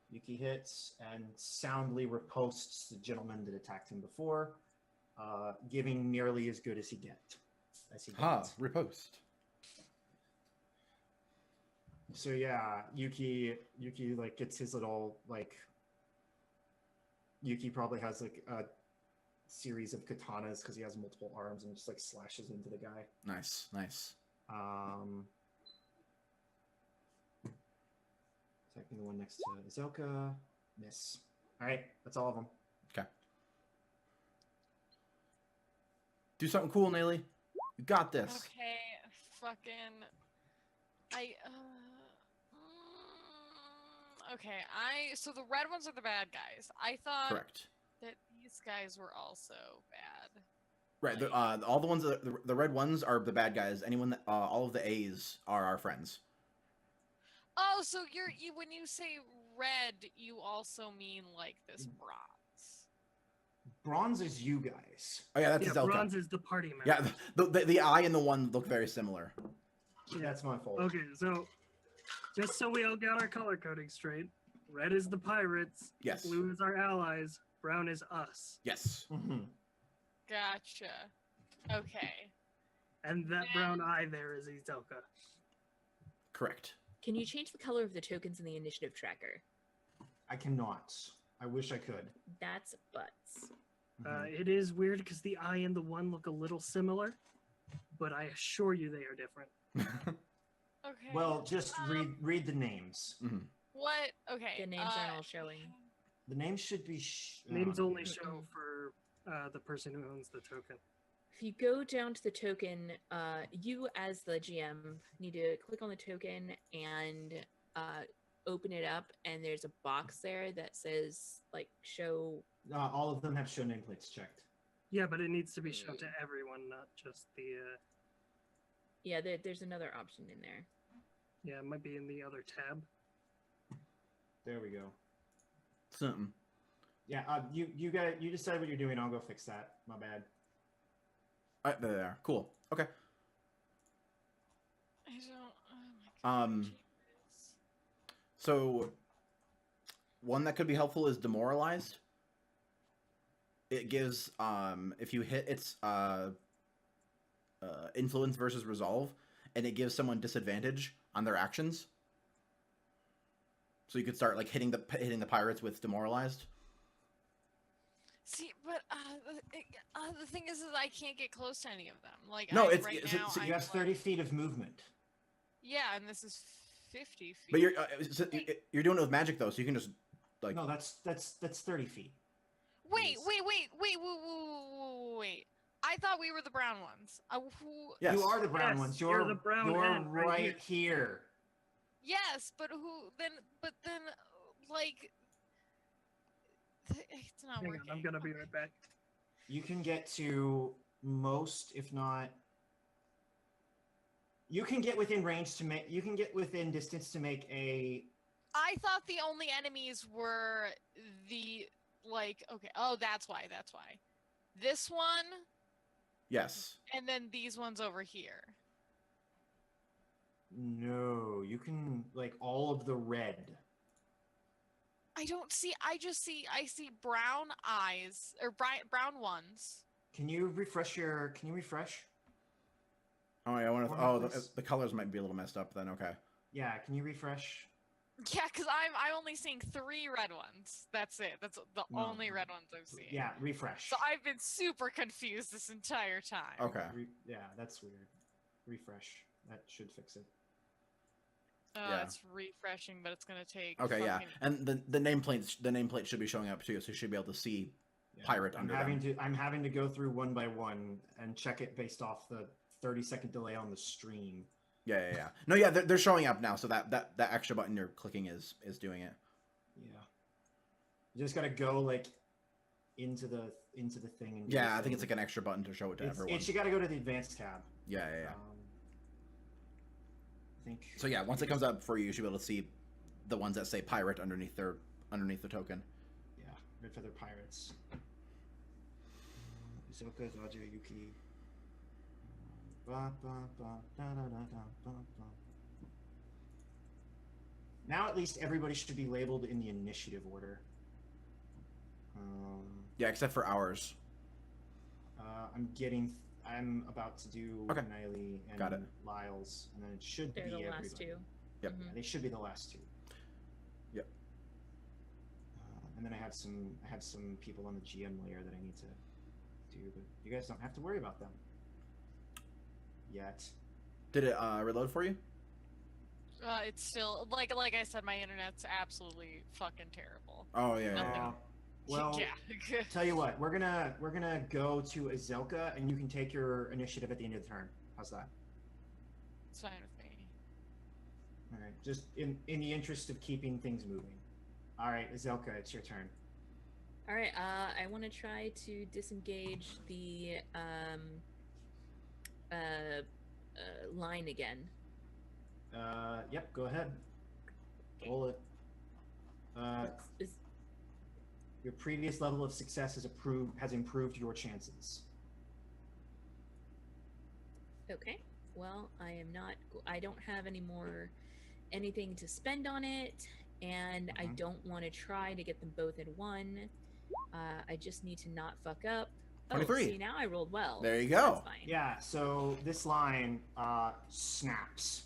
Yuki hits and soundly riposts the gentleman that attacked him before, giving nearly as good as he gets. Ripost. So yeah, Yuki like gets his little like. Yuki probably has like a series of katanas because he has multiple arms and just like slashes into the guy. Nice. Attacking the one next to Izoka. Miss. All right, that's all of them. Okay. Do something cool, Nayli. You got this. Okay, fucking. Okay, so the red ones are the bad guys. I thought Correct. that these guys were also bad. Right. Like- All the ones, the red ones are the bad guys. Anyone that, all of the A's are our friends. Oh, so you when you say red, you also mean like this bronze. Bronze is you guys. Oh yeah, that's Yeah, Zelka. bronze is the party member. Yeah, the eye and the one look very similar. That's my fault. Okay, so just so we all got our color coding straight, red is the pirates, Yes. blue is our allies, brown is us. Yes. Mm-hmm. Gotcha. Okay. And that brown eye there is Izelka. Correct. Can you change the color of the tokens in the initiative tracker? I cannot. I wish I could. That's butts. Mhm. It is weird because the eye and the one look a little similar, but I assure you they are different. Okay. Well, just read the names. What? Okay. The names aren't all showing. The names should be. Names only Mm-mm. show for the person who owns the token. If you go down to the token, you as the GM need to click on the token and open it up, and there's a box there that says like show. All of them have show nameplates checked. Yeah, but it needs to be shown to everyone, not just the. Yeah, there's another option in there. Yeah, it might be in the other tab. There we go. Something. Yeah, you guys, you decide what you're doing. I'll go fix that. My bad. All right, there they are. Cool. Okay. I don't. Oh my God. Um, So, one that could be helpful is demoralized. It gives, if you hit its influence versus resolve, and it gives someone disadvantage on their actions. So you could start like hitting the pirates with demoralized. See, but the thing is I can't get close to any of them. Like, No, I, it's- right so- now. so You have 30 feet of movement. Yeah, and this is 50 feet. But you're doing it with magic though, so you can just like. No, that's 30 feet. Wait. I thought we were the brown ones. Yes. You are the brown Yes, ones. you're the brown You're end right right here. Yes, but who then? But then, like, it's not Hang on, working. I'm gonna be right back. You can get to most, if not. You can get within range to make. You can get within distance to make a. I thought the only enemies were the like. Okay. Oh, that's why. This one Yes. And then these ones over here. No, you can like all of the red. I don't see. I see brown eyes or brown ones. Can you refresh your? Can you refresh? Oh, yeah, I wonder if, Format oh, this. the colors might be a little messed up then. Okay. Yeah, can you refresh? Yeah, because I'm only seeing 3 red ones. That's it. That's the No. only red ones I've seen. Yeah, refresh. So I've been super confused this entire time. Okay. Yeah, that's weird. Refresh. That should fix it. Yeah. It's refreshing, but it's gonna take. Okay, yeah, fucking- and the nameplate should be showing up too, so you should be able to see Yeah. pirate I'm under having them. I'm having to go through one by one and check it based off the 30-second delay on the stream. Yeah. No, yeah, they're showing up now, so that extra button you're clicking is doing it. Yeah. You just gotta go like into the thing and do Yeah, the I think it's thing. like an extra button to show it to everyone. You gotta go to the advanced tab. Yeah. I think. So yeah, once it comes up for you, you should be able to see the ones that say pirate underneath the token. Yeah, Red Feather Pirates. Isoka, Zaja, Yuki. Ba, ba, ba, da, da, da, da, ba, ba. Now at least everybody should be labeled in the initiative order. Yeah, except for ours. I'm about to do Okay. Niley and Got it. Lyle's, and then it should They're be the everybody. last 2. Yep. Mhm. Yeah, they should be the last 2. Yep. And then I have some people on the GM layer that I need to do, but you guys don't have to worry about them yet. Did it reload for you? It's still like I said, my internet's absolutely fucking terrible. Oh yeah. No. Well, yeah. tell you what, we're gonna go to Azelka, and you can take your initiative at the end of the turn. How's that? It's fine with me. All right, just in the interest of keeping things moving. All right, Azelka, it's your turn. All right. I want to try to disengage the line again. Yep, go ahead. Roll it. Is- Your previous level of success has improved your chances. Okay. Well, I don't have anything to spend on it, and I Mhm. don't want to try to get them both in one. I just need to not fuck up. 23. Oh, see, now I rolled well. There you so go. That's fine. Yeah, so this line snaps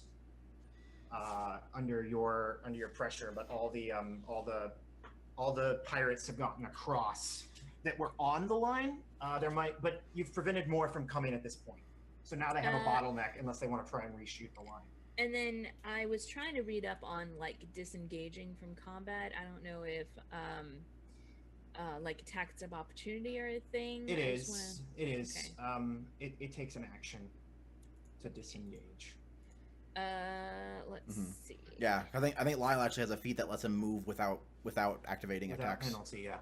under your pressure, but all the pirates have gotten across that were on the line. But you've prevented more from coming at this point. So now they have a bottleneck unless they want to try and reshoot the line. And then I was trying to read up on like disengaging from combat. I don't know if like attacks of opportunity or a thing. It I is. just wanna- It is. Okay. It takes an action to disengage. Let's Mhm. see. Yeah, I think Lyle actually has a feat that lets him move without activating Without attacks. penalty, yeah.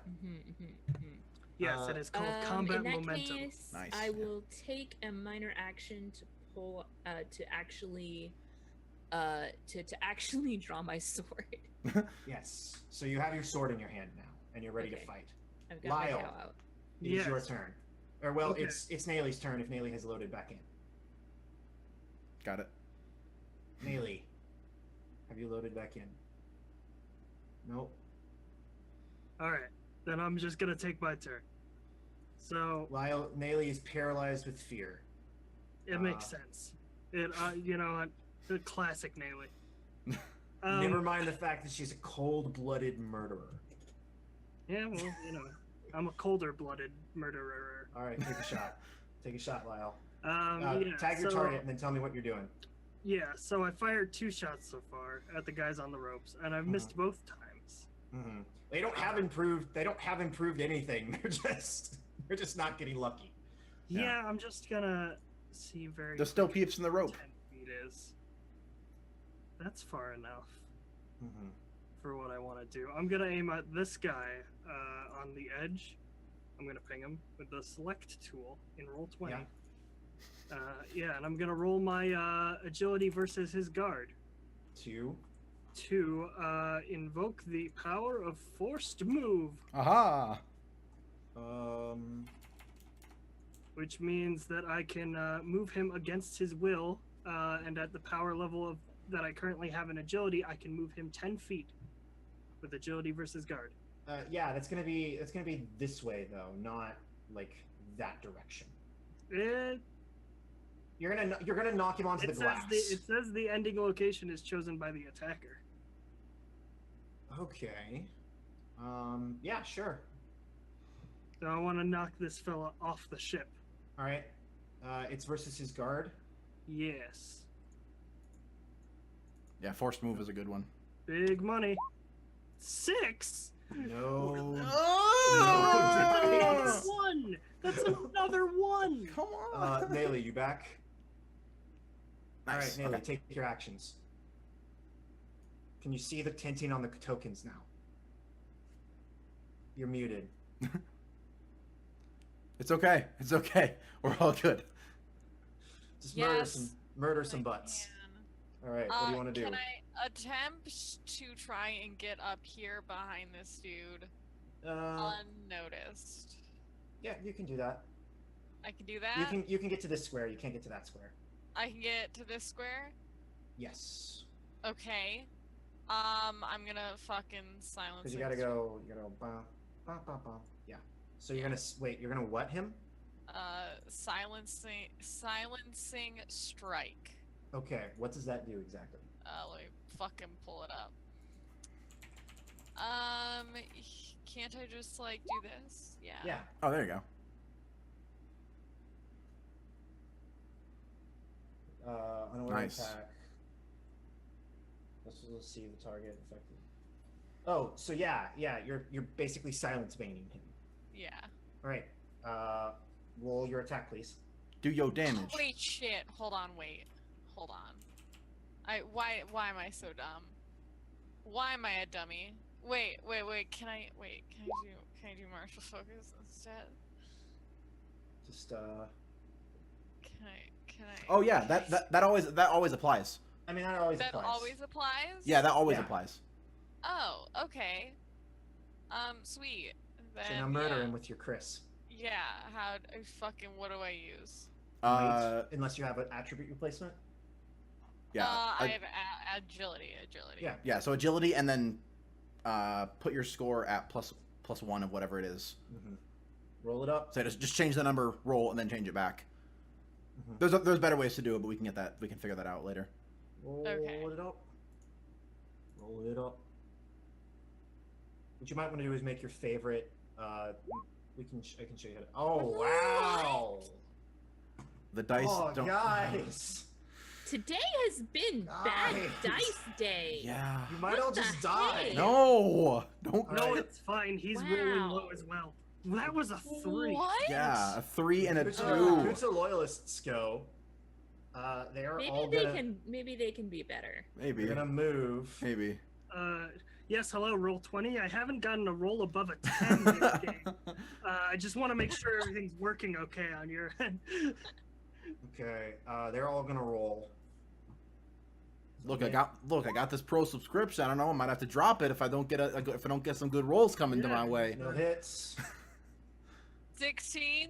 Yes, it is called in combat that momentum. case, Nice. I will take a minor action to pull to actually draw my sword. Yes. So you have your sword in your hand now, and you're ready to Okay. fight. I've got Lyle. my cow out. It is your Yes. turn. Or well, Okay. it's Nayli's turn if Nayli has loaded back in. Got it. Nayli, have you loaded back in? Nope. All right, then I'm just gonna take my turn. So Nayli is paralyzed with fear. it makes sense. It the classic Nayli. Never mind the fact that she's a cold-blooded murderer. Yeah, well, I'm a colder-blooded murderer. All right, take a shot. Take a shot, Lyle. Yeah, Tag your so- target and then tell me what you're doing. Yeah, so I fired 2 shots so far at the guys on the ropes, and I've missed both times. Mm-hmm. They don't have improved. They don't have improved anything. They're just not getting lucky. Yeah. Yeah, I'm just gonna see very. There's still quickly peeps in the rope. 10 feet is. That's far enough Mm-hmm. for what I want to do. I'm gonna aim at this guy on the edge. I'm gonna ping him with the select tool in roll 20. Yeah. And I'm gonna roll my agility versus his guard 2. to invoke the power of forced move. Aha! which means that I can move him against his will, and at the power level of that I currently have in agility, I can move him 10 feet with agility versus guard. Yeah, that's gonna be this way though, not like that direction. It, You're gonna knock him onto the glass. it says the ending location is chosen by the attacker. Okay. Yeah, sure. So I want to knock this fella off the ship. All right. It's versus his guard. Yes. Yeah, forced move is a good one. Big money. 6? No. Another Nice. 1! That's another 1! Come on. Naily, you back? All right, Nice. Naily, Okay. take your actions. Can you see the tinting on the tokens now? You're muted. It's okay. It's okay. We're all good. Just Yes, murder some I butts. can. All right, what do you want to do? Can I attempt to try and get up here behind this dude unnoticed? Yeah, you can do that. I can do that. You can get to this square. You can't get to that square. I can get to this square. Yes. Okay. I'm gonna fucking silence. Because you gotta go. Bah, bah, bah, bah. Yeah. So you're gonna wait. You're gonna what him? Silencing strike. Okay. What does that do exactly? Let me fucking pull it up. Can't I just like do this? Yeah. Yeah. Oh, there you go. Unaware Nice. attack. Let's see the target effective. Oh, so yeah, you're basically silence baiting him. Yeah. All right. Roll your attack, please. Do your damage. Wait, shit. Hold on. Hold on. Why am I so dumb? Why am I a dummy? Wait. Can I do martial focus instead? Just Can I? Oh yeah, that always applies. I mean, that always That applies. always applies? Yeah, that always Yeah. applies. Oh, okay. Sweet. Then, So now murder yeah. him with your Chris. Yeah, what do I use? Uh, Unless you have an attribute replacement. yeah. I have agility. Yeah. Yeah, so agility, and then put your score at plus 1 of whatever it is. Mm-hmm. Roll it up. So just change the number, roll, and then change it back. Mm-hmm. There's better ways to do it, but we can figure that out later. Roll Okay. it up. Roll it up. What you might want to do is make your favorite. I can show you how to. Oh wow! The dice Oh don't. guys, Today has been bad Guys. dice day. Yeah. you might What all the just die. heck? No, don't. All No, right. it's fine. He's rolling low as well. That was a 3. What? Yeah, a 3 and a Here's 2. Here's the loyalists go. They are all Maybe they can be better. Maybe. They're gonna move. Maybe. Yes, hello, roll 20. I haven't gotten a roll above a 10 this game. I just want to make sure everything's working okay on your end. Okay. They're all gonna roll. Look, I got this pro subscription. I don't know. I might have to drop it if I don't get some good rolls coming to my way. No hits. 16,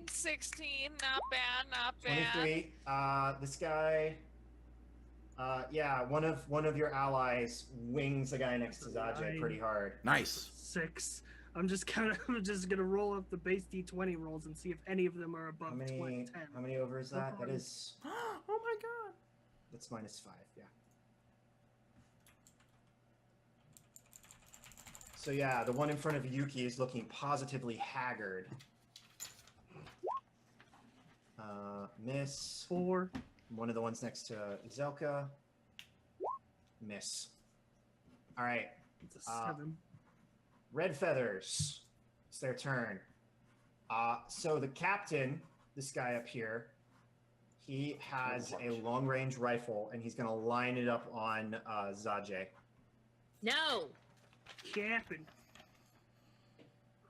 not bad. 23. This guy. Yeah, one of your allies wings the guy next to Zajay pretty hard. Nice. 6. I'm just gonna roll up the base D20 rolls and see if any of them are above How 10. many over is that? That is Oh my god. that's -5. Yeah. So yeah, the one in front of Yuki is looking positively haggard. Miss. 4. One of the ones next to Zelka. Miss. All right. It's a 7. Red Feathers. It's their turn. So the captain, this guy up here, he has a long-range rifle, and he's going to line it up on Zajay. No. Capping.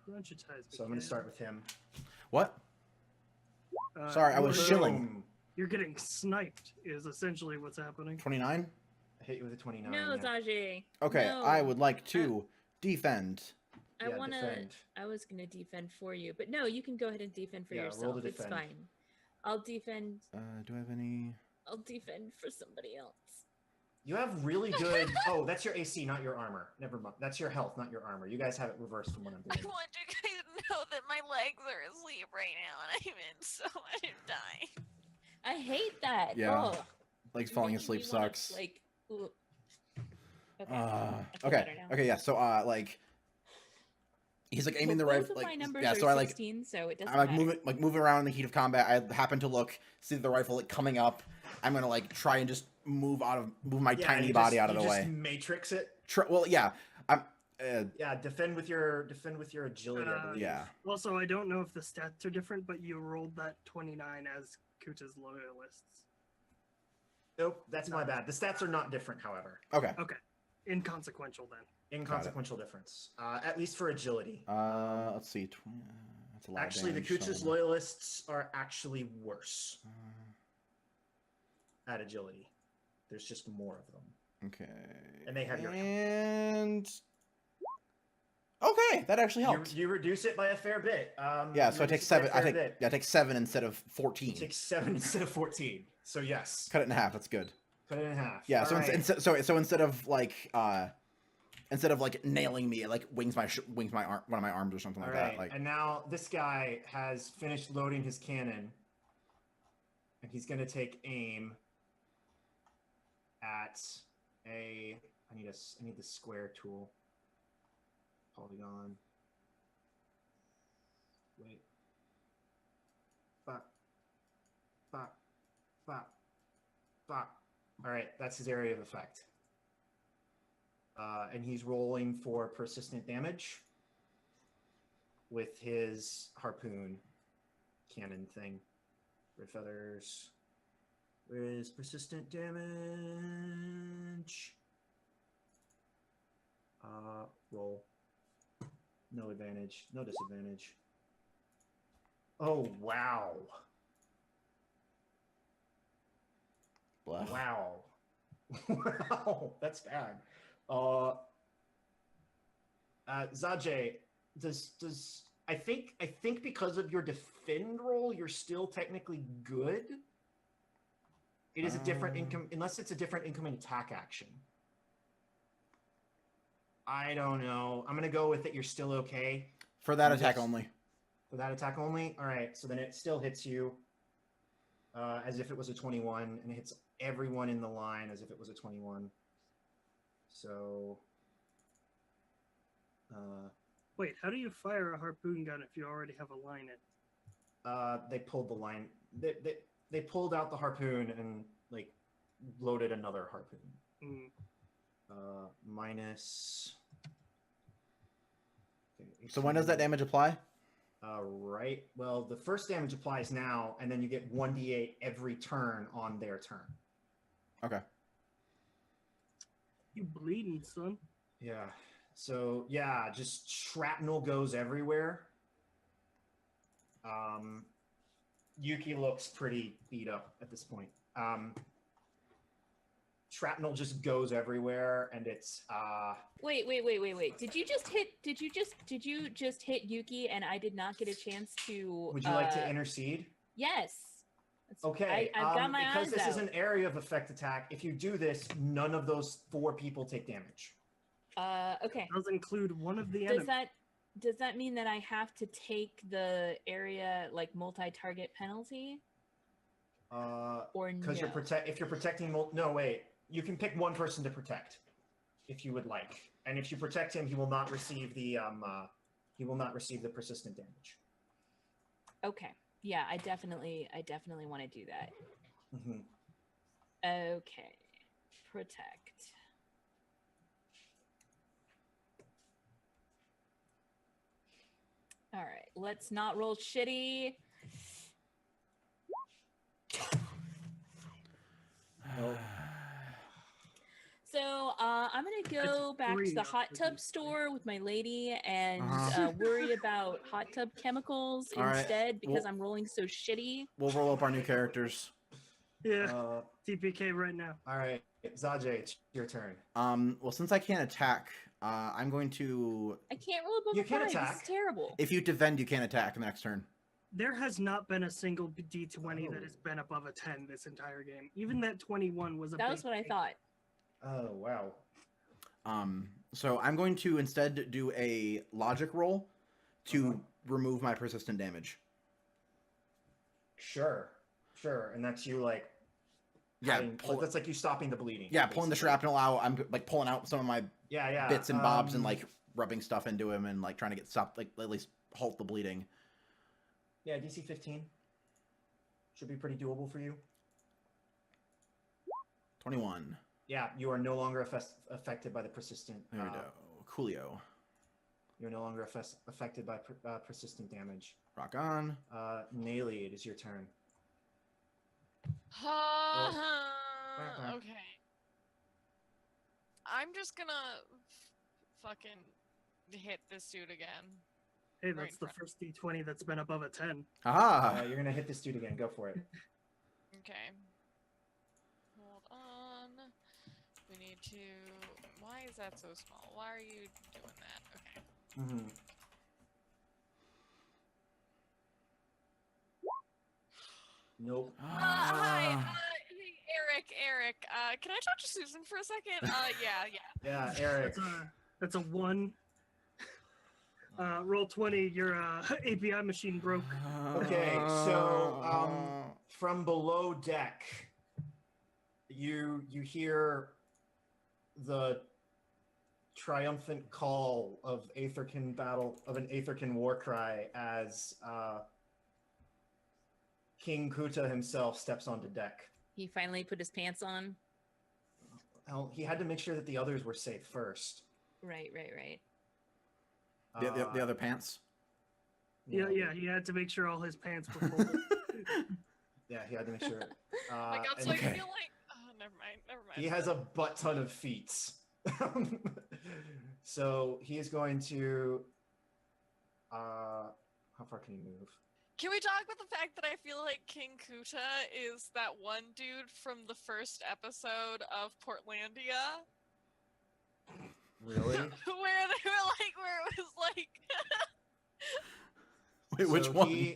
Crunchitize. So I'm going to start with him. What? Sorry, I was you're- shilling. Boom. You're getting sniped, is essentially what's happening. 29. I hit you with a 29. No, yeah. Zajay. Okay, No. I would like to defend. I Yeah, wanna. defend. I was gonna defend for you, but no, you can go ahead and defend for Yeah, roll yourself. to It's defend. fine. I'll defend. Do I have any? I'll defend for somebody else. You have really good. Oh, that's your AC, not your armor. Never mind. That's your health, not your armor. You guys have it reversed from what I'm I doing. want you guys to know that my legs are asleep right now, and I'm in so much dying. I hate that. Yeah. Ugh. Like You're falling making asleep me wanna, sucks. Like, ugh. Okay. I feel Okay. better now. Okay. Yeah. So like, he's like aiming Well, the both rifle. of Like, my numbers yeah. are So I like 16, so it doesn't I'm like matter. moving around in the heat of combat. I happen to see the rifle like coming up. I'm gonna like try and just move my tiny you body just- out of the you way. just matrix it. Well, yeah. I'm. Yeah, defend with your agility. I believe. Yeah. Also, I don't know if the stats are different, but you rolled that 29 as Kuta's loyalists. Nope, that's my bad. The stats are not different, however. Okay. Inconsequential then. Inconsequential difference, at least for agility. Let's see. 20, that's a lot. Actually, the of damage, Kucha's so- loyalists are actually worse at agility. There's just more of them. Okay. And they have your- And okay, that actually helped. You reduce it by a fair bit. Yeah, you so I take reduce it by a 7. I fair take bit. I take 7 instead of 14. You take 7 instead of 14. So yes, Cut it in half. That's good. cut it in half. Yeah. All So right. so instead of like nailing me, it like wings my arm, one of my arms or something All like right, that. Like and now this guy has finished loading his cannon, and he's gonna take aim at a. I need the square tool. Polygon. Wait. Bop. Bop. Bop. Bop. All right, that's his area of effect. And he's rolling for persistent damage with his harpoon cannon thing. Red feathers. Where is persistent damage? Roll. No advantage. No disadvantage. Oh, wow. blah. Wow. Wow. That's bad. Zajay, does I think because of your defend roll, you're still technically good. It is a different income unless it's a different incoming attack action. I don't know. I'm gonna go with it. You're still okay For that Yes. attack only. for that attack only. All right, so then it still hits you as if it was a 21, and it hits everyone in the line as if it was a 21. So, Wait, how do you fire a harpoon gun if you already have a line in? they pulled the line. They pulled out the harpoon and like loaded another harpoon. Mm. Minus. Okay, So when does that damage apply? Right. Well, the first damage applies now, and then you get 1d8 every turn on their turn. Okay. You bleeding, son. Yeah. So yeah, just shrapnel goes everywhere. Yuki looks pretty beat up at this point. Shrapnel just goes everywhere, and it's Wait. Did you just hit Yuki and I did not get a chance to would you like to intercede? Yes. That's- Okay. I've got my because eyes this out. is an area of effect attack. If you do this, none of those 4 people take damage. Okay. Does include one of the Does enemies. does that mean that I have to take the area like multi-target penalty or Because no? if you're protecting no wait, you can pick one person to protect if you would like, and if you protect him, he will not receive the persistent damage. Okay. Yeah, I definitely want to do that. Mhm. Okay. Protect. All right, let's not roll shitty. Nope. So I'm gonna go back to three the of hot the tub D6. store with my lady and Uh-huh. worried about hot tub chemicals All right, instead because well- I'm rolling so shitty. We'll roll up our new characters. Yeah, TPK right now. All right, Zajay, it's your turn. Well, since I can't attack, I'm going to. I can't roll above You a can 5. This attack. is terrible. If you defend, you can't attack the next turn. There has not been a single D20 that has been above a 10 this entire game. Even that 21 was a That big was what I thing. thought. Oh wow. So I'm going to instead do a logic roll to remove my persistent damage. Sure. And that's you like. Yeah, That's like you stopping the bleeding. Yeah, pulling the shrapnel out. I'm like pulling out some of my bits and bobs and like rubbing stuff into him and like trying to get stopped, like at least halt the bleeding. Yeah, DC 15 should be pretty doable for you. 21. Yeah, you are no longer affected by the persistent. There we go. Coolio. You're no longer affected by persistent damage. Rock on. Nayli, it is your turn. Okay. I'm just gonna fucking hit this dude again. Hey, that's the first D20 that's been above a 10. Ah. You're gonna hit this dude again. Go for it. Okay. Hold on. We need to... Why is that so small? Why are you doing that? Okay. Mm-hmm. Nope. Hi, hey, Eric. Can I talk to Susan for a second? Yeah. Yeah, Eric. That's a 1. Roll 20. Your API machine broke. Okay, so from below deck, you hear the triumphant call of an Aetherkin war cry as King Kuta himself steps onto deck. He finally put his pants on. Well, he had to make sure that the others were safe first. Right. The other pants. Yeah, he had to make sure all his pants were folded. Yeah, he had to make sure. I feel like... Oh, never mind. He has a butt ton of feats. So he is going to... how far can he move? Can we talk about the fact that I feel like King Kuta is that one dude from the first episode of Portlandia? Really? where it was like... Wait, which one? Where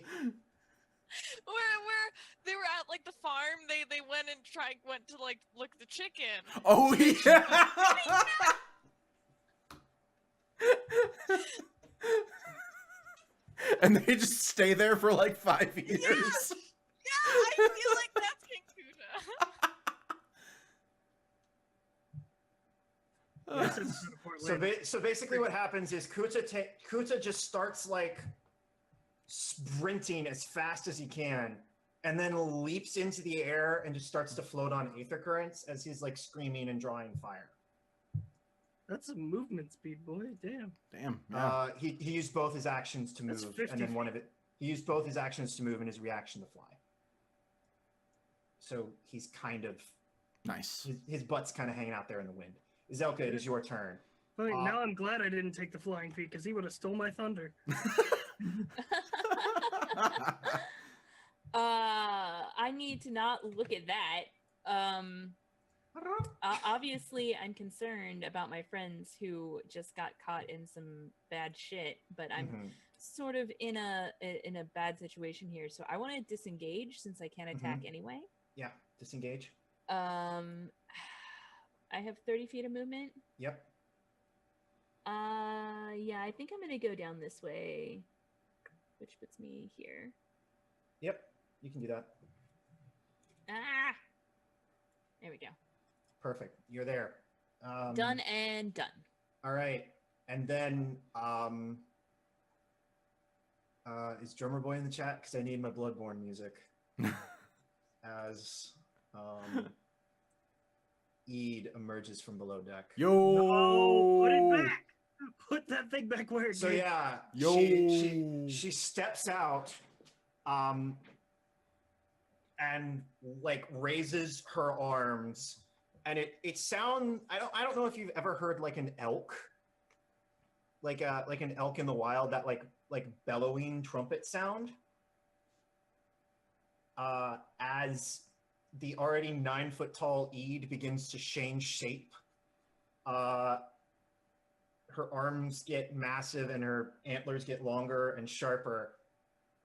they were at like the farm, they went to like look at the chicken. Oh yeah. And they just stay there for like 5 years. Yeah, I feel like that's King Kuta. So basically what happens is Kuta just starts like sprinting as fast as he can and then leaps into the air and just starts to float on aether currents as he's like screaming and drawing fire. That's a movement speed, boy. Damn. Yeah. He used both his actions to move, and then he used both his actions to move and his reaction to fly. So he's kind of nice. His butt's kind of hanging out there in the wind. Zelka, it is your turn. Now I'm glad I didn't take the flying feet because he would have stole my thunder. I need to not look at that. Obviously, I'm concerned about my friends who just got caught in some bad shit, but I'm sort of in a bad situation here. So I want to disengage since I can't attack anyway. Yeah, disengage. I have 30 feet of movement. Yep. Yeah, I think I'm gonna go down this way, which puts me here. Yep, you can do that. There we go. Perfect. You're there. Done and done. All right, and then is Drummer Boy in the chat? Because I need my Bloodborne music. As Eid emerges from below deck. Yo! No, put it back. Put that thing back where it So did. yeah, Yo! She steps out, and like raises her arms, and it sound I don't know if you've ever heard like an elk, like an elk in the wild, that like bellowing trumpet sound. As the already 9-foot-tall Eid begins to change shape, her arms get massive and her antlers get longer and sharper,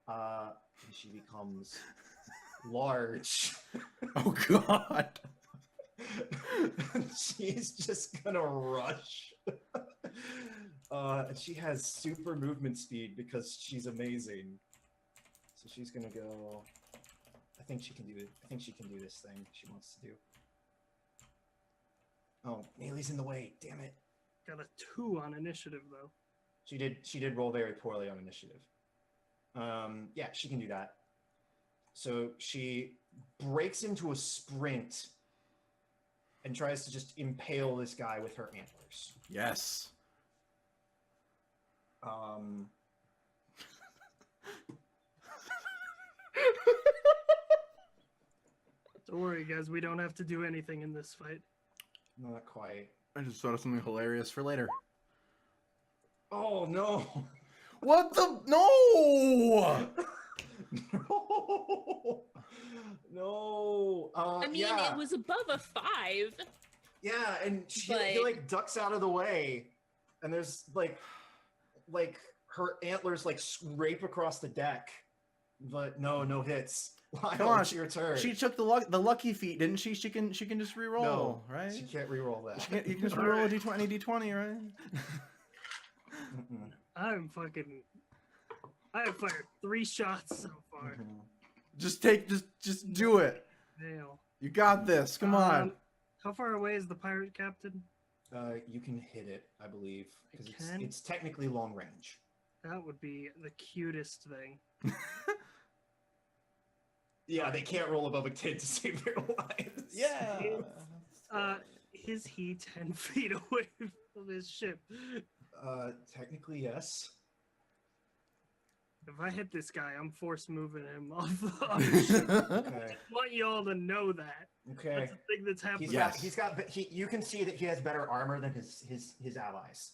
And she becomes large. Oh God. She's just gonna rush. And she has super movement speed because she's amazing. So she's gonna go. I think she can do it. I think she can do this thing she wants to do. Oh, Neely's in the way. Damn it. Got a 2 on initiative though. She did roll very poorly on initiative. Yeah, she can do that. So she breaks into a sprint and tries to just impale this guy with her antlers. Yes. Don't worry, guys. We don't have to do anything in this fight. Not quite. I just thought of something hilarious for later. Oh no! What the? No! No! No! I mean, yeah. it was above a 5. Yeah, and he But- like ducks out of the way, and there's like her antlers like scrape across the deck, but no hits. Lyle, Come on, it's your turn. She took the lucky feat, didn't she? She can just reroll, No, right? She can't reroll that. You can just reroll a d20, right? Mm-mm. I have fired 3 shots so far. Mhm. Just do it. Nail. You got this. Come on. How far away is the pirate captain? You can hit it, I believe, because can? it's technically long range. That would be the cutest thing. Yeah, they can't roll above a 10 to save their lives. Is he 10 feet away from his ship? Technically, yes. If I hit this guy, I'm force moving him off the ship. Okay. I want you all to know that. Okay. That's the thing that's happening. You can see that he has better armor than his allies.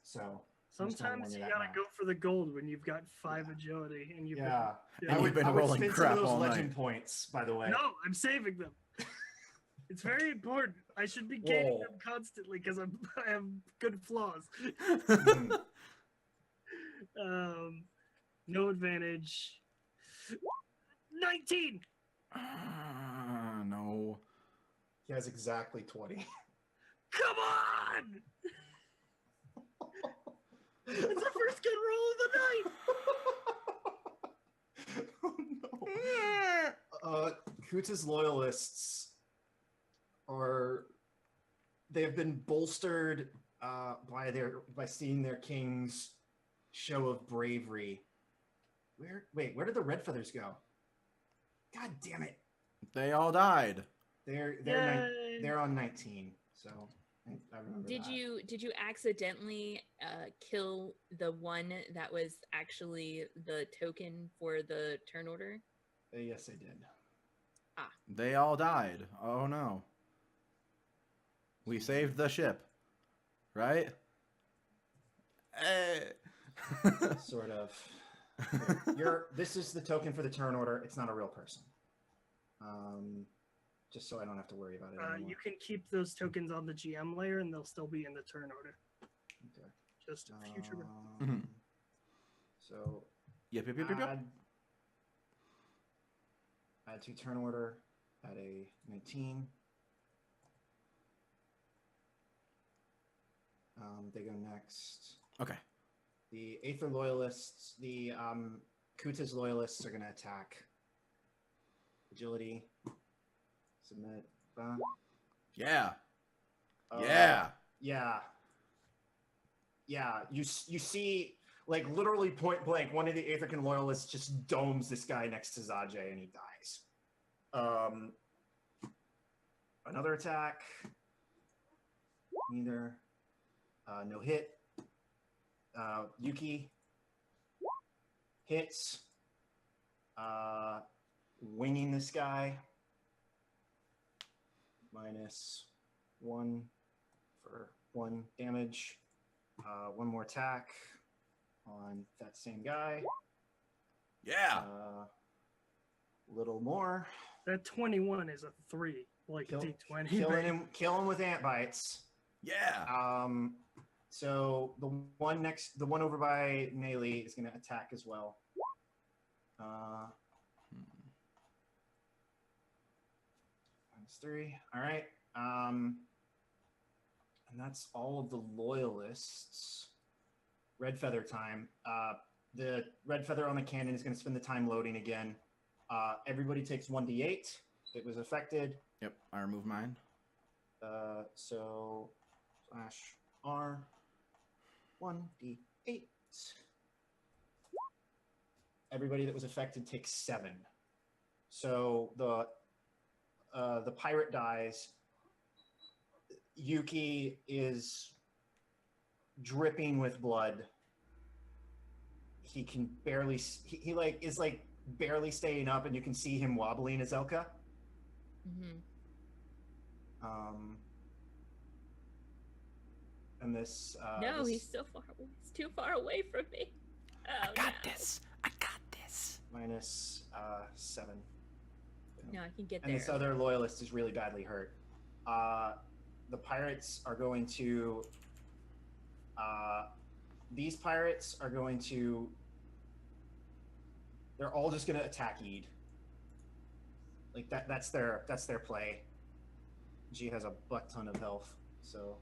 So Sometimes you gotta go for the gold when you've got 5 agility and you've Yeah. And you've been I would rolling spend crap some of those all legend night. points, by the way. No, I'm saving them. It's very important. I should be gaining Whoa. them constantly because I have good flaws. Mhm. No advantage. 19. No. He has exactly 20. Come on! It's the first good roll of the night. Oh no. Kuta's loyalists they've been bolstered by seeing their king's show of bravery. Where did the red feathers go? God damn it. They all died. They're on 19, so I remember Did that. you accidentally kill the one that was actually the token for the turn order? Yes, I did. They all died. Oh no. We saved the ship. Right? Sort of. This is the token for the turn order. It's not a real person. Just so I don't have to worry about it anymore. You can keep those tokens on the GM layer and they'll still be in the turn order. Okay. Just a future. Mhm. So Yep. add to turn order at a 19. They go next. Okay. The Aether loyalists, the Kuta's loyalists are going to attack. Agility. Submit. Yeah. Uh, Yeah. Yeah. Yeah. You see, like, literally point blank, one of the Aetherkin loyalists just domes this guy next to Zajay and he dies. Another attack. Neither. No hit. Yuki. Hits. Winging this guy. -1 for 1 damage. One more attack on that same guy. Yeah. Little more. That 21 is a 3, like Kill- D20. Kill him with ant bites. Yeah. So the one over by Melee is going to attack as well. -3. All right. And that's all of the loyalists. Red feather time. The red feather on the cannon is going to spend the time loading again. Everybody takes 1d8. It was affected. Yep, I remove mine. So /R 1d8. Everybody that was affected takes 7. So the pirate dies. Yuki is dripping with blood. He can barely he like is like barely staying up, and you can see him wobbling as Elka. And this No, this, he's so far away. He's too far away from me. Oh, I got no. this. I got this. minus 7. No, I can get And there. this other loyalist is really badly hurt. The pirates are going to. These pirates are going to. They're all just going to attack Eid. Like that. That's their play. She has a butt ton of health, so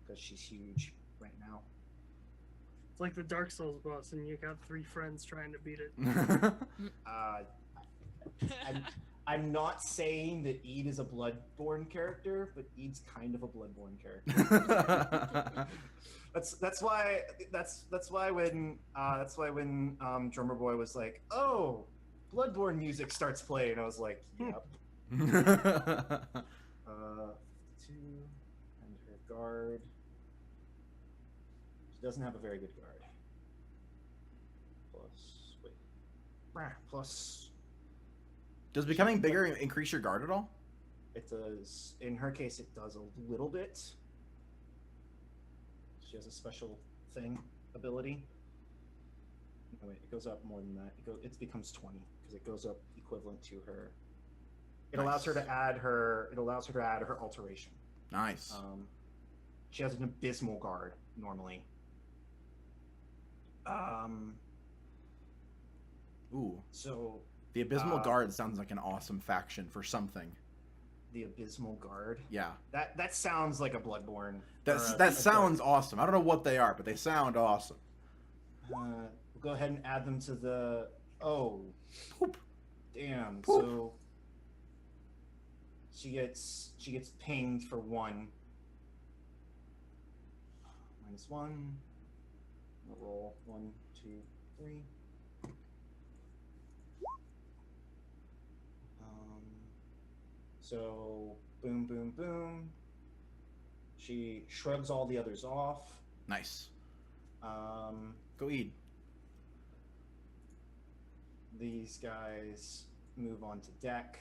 because she's huge right now. It's like the Dark Souls boss, and you got 3 friends trying to beat it. I'm not saying that Eid is a Bloodborne character, but Eid's kind of a Bloodborne character. that's why when Drummer Boy was like, "Oh, Bloodborne music starts playing," I was like, "Yep." 2 and her guard. She doesn't have a very good guard. Plus. Does becoming bigger increase your guard at all? It does. In her case, it does a little bit. She has a special ability. No, wait, it goes up more than that. It becomes 20 because it goes up equivalent to her. It allows her to add her. It allows her to add her alteration. Nice. She has an abysmal guard normally. Ooh. So The Abysmal Guard sounds like an awesome faction for something. the Abysmal Guard. Yeah. That sounds like a Bloodborne. That sounds awesome. I don't know what they are, but they sound awesome. We'll go ahead and add them to the. Oh. Poop. Damn. Poop. So she gets pinged for 1. -1. We'll roll 1, 2, 3. So boom, boom, boom. She shrugs all the others off. Nice. Go eat. These guys move on to deck.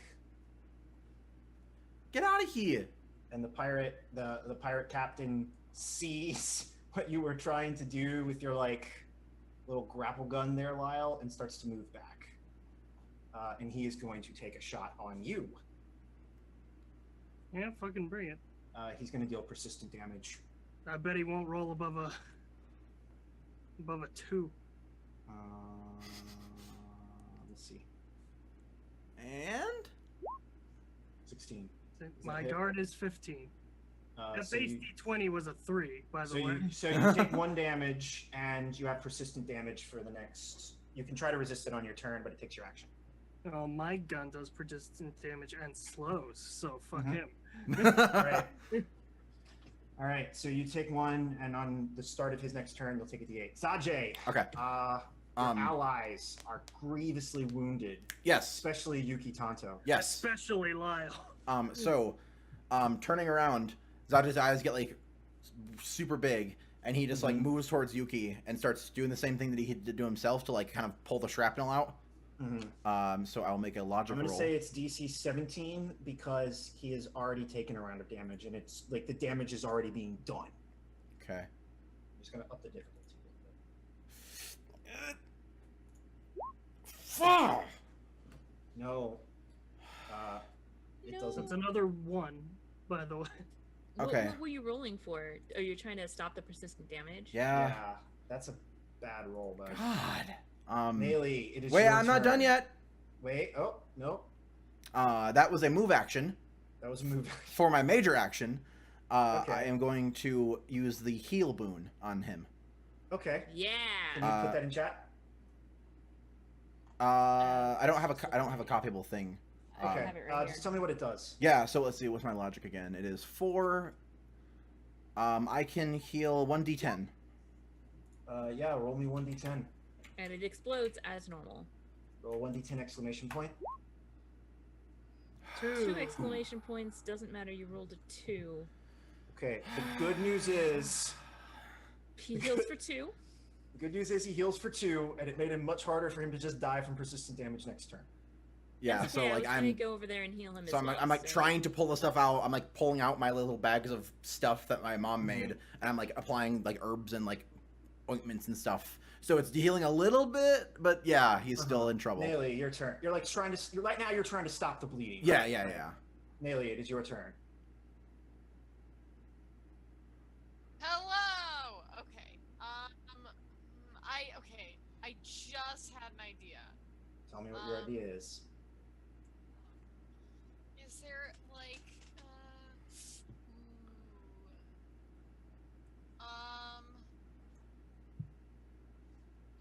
Get out of here. And the pirate captain sees what you were trying to do with your little grapple gun there, Lyle, and starts to move back. And he is going to take a shot on you. Yeah, fucking bring it. He's going to deal persistent damage. I bet he won't roll above a 2. Let's see. And 16. My hit? guard is 15. That So base D20 was a 3, by the way. So you take 1 damage, and you have persistent damage for the next. You can try to resist it on your turn, but it takes your action. Oh, my gun does persistent damage and slows, so fuck him. All right. So you take 1, and on the start of his next turn, you'll take a D8. Sajay. okay. Your allies are grievously wounded. Yes. Especially Yuki Tanto. Yes. Especially Lyle. Turning around, Zada's eyes get super big, and he just moves towards Yuki and starts doing the same thing that he did to himself to kind of pull the shrapnel out. So I'll make a logic roll. I'm gonna say it's DC 17 because he has already taken a round of damage, and it's the damage is already being done. Okay. I'm just gonna up the difficulty a little bit. Fuck. No. It No. doesn't. It's another 1, by the way. Okay. What were you rolling for? Are you trying to stop the persistent damage? Yeah. Yeah, that's a bad roll, but God. Melee, it is Wait, your I'm not done turn. yet. Wait, oh, no. That was a move action. That was a move. For my major action, Okay. I am going to use the heal boon on him. Okay. Yeah. Can you put that in chat? I don't have a copyable thing. I Okay. have it right Just here. tell me what it does. Yeah, so let's see what's my logic again. It is 4. I can heal 1d10. Yeah, roll me 1d10. And it explodes as normal. Roll 1d10 exclamation point. 2 exclamation points, doesn't matter, you rolled a 2. Okay, the good news is... He heals for 2. The good news is he heals for 2, and it made it much harder for him to just die from persistent damage next turn. Yeah, That's so okay, like I was gonna I'm go over there and heal him so as well. I'm like so- trying to pull the stuff out. I'm like pulling out my little bags of stuff that my mom made, and I'm like applying like herbs and like ointments and stuff. So it's healing a little bit, but yeah, he's still in trouble. Melee, your turn. You're like trying to... right now you're trying to stop the bleeding. Yeah, yeah, yeah. Melee, it is your turn. Hello. Okay. I just had an idea. Tell me what your idea is. Is there like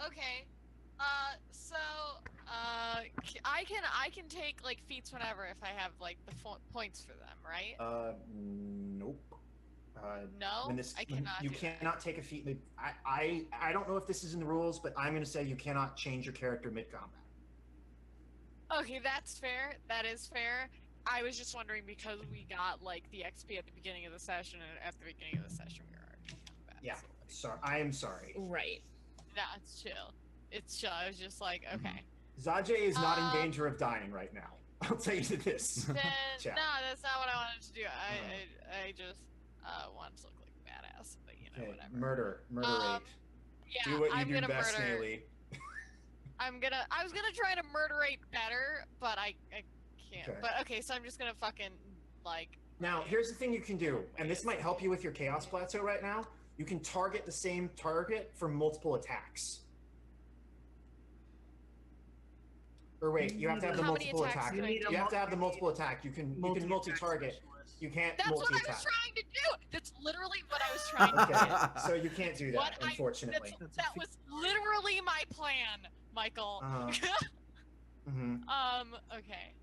okay. I can take like feats whenever if I have like the points for them, right? Nope. No, I cannot. You do that. cannot take a feat. I don't know if this is in the rules, but I'm going to say you cannot change your character mid-combat. Okay, that's fair. That is fair. I was just wondering because we got like the XP at the beginning of the session, and at the beginning of the session we were already in combat. Yeah. So, Sorry, I am sorry. Right. nah, it's chill. It's chill. I was just like, okay. Zajay is not in danger of dying right now. I'll tell you this. Then Chat. no, that's not what I wanted to do. I just wanted to look like a badass, but you know, Okay, whatever. murderate. Yeah, Do what you I'm do gonna best, murder. Haley. I was gonna try to murderate better, but I can't. Okay. But okay, so I'm just gonna fucking like. Now, here's the thing you can do, and this might help you with your Chaos Plateau right now. You can target the same target for multiple attacks. Or wait, you have to have the How many multiple attacks attack. can I do? You have to have the multiple attack. You can multi-target. You can't That's what I multi-attack. was trying to do. That's literally what I was trying to do. Okay, so you can't do that, What unfortunately. That was literally my plan, Michael. Mm-hmm. Okay.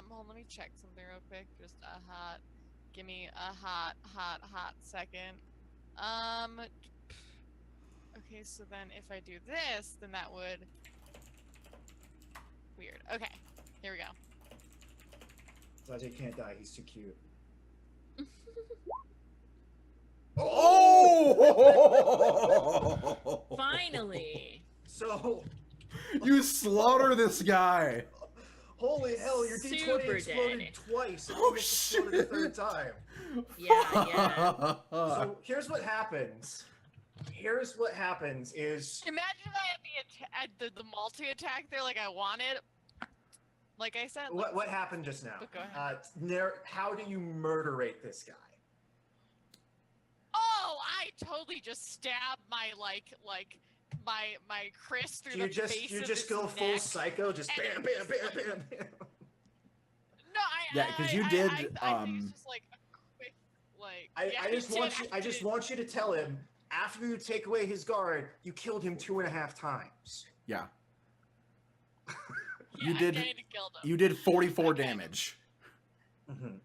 Hold on, let me check something real quick. Just give me a hot second. Okay, so then if I do this, then that would... Weird. Okay, here we go. Zajay can't die, he's too cute. Oh! Finally. So, You slaughter this guy. holy hell, your D20 Super exploded dead. twice. It Oh, almost exploded a shit. third time. Yeah. So here's what happens. Here's what happens is Imagine if I had the multi-attack there like I wanted. Like I said. what happened just now. But go ahead. How do you murderate this guy? Oh, I totally just stabbed my my Chris through Do the face you of just his go full neck. psycho, just bam, And- bam, bam, bam, bam. No, Yeah, 'cause you did, I think it's just like a quick, like. yeah, I just you want did, you. I just want you to tell him after you take away his guard, you killed him 2.5 times. Yeah. Yeah, you did- I kinda killed him. You did 44 Okay. damage. Mm-hmm.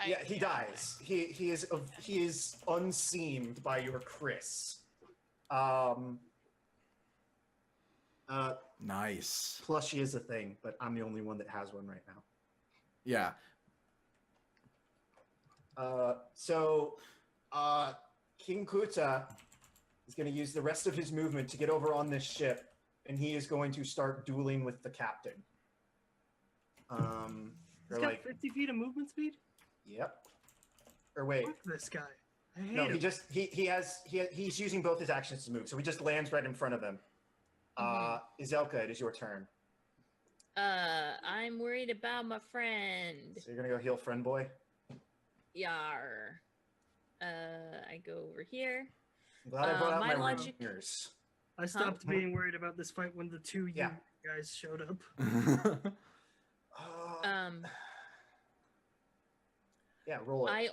Yeah, he dies. He is unseamed by your Chris. Nice. Plushie is a thing, but I'm the only one that has one right now. Yeah. King Kuta is going to use the rest of his movement to get over on this ship, and he is going to start dueling with the captain. He's Or got like, 50 feet of movement speed? yep. Or wait, Fuck this guy. I hate no, him. he's using both his actions to move, so he just lands right in front of him. Izelka, it is your turn. I'm worried about my friend. So you're gonna go heal friend boy. Yar. I go over here. I'm glad I brought out my my logic- ringers. I stopped being worried about this fight when the two you guys showed up. Yeah, roll it. I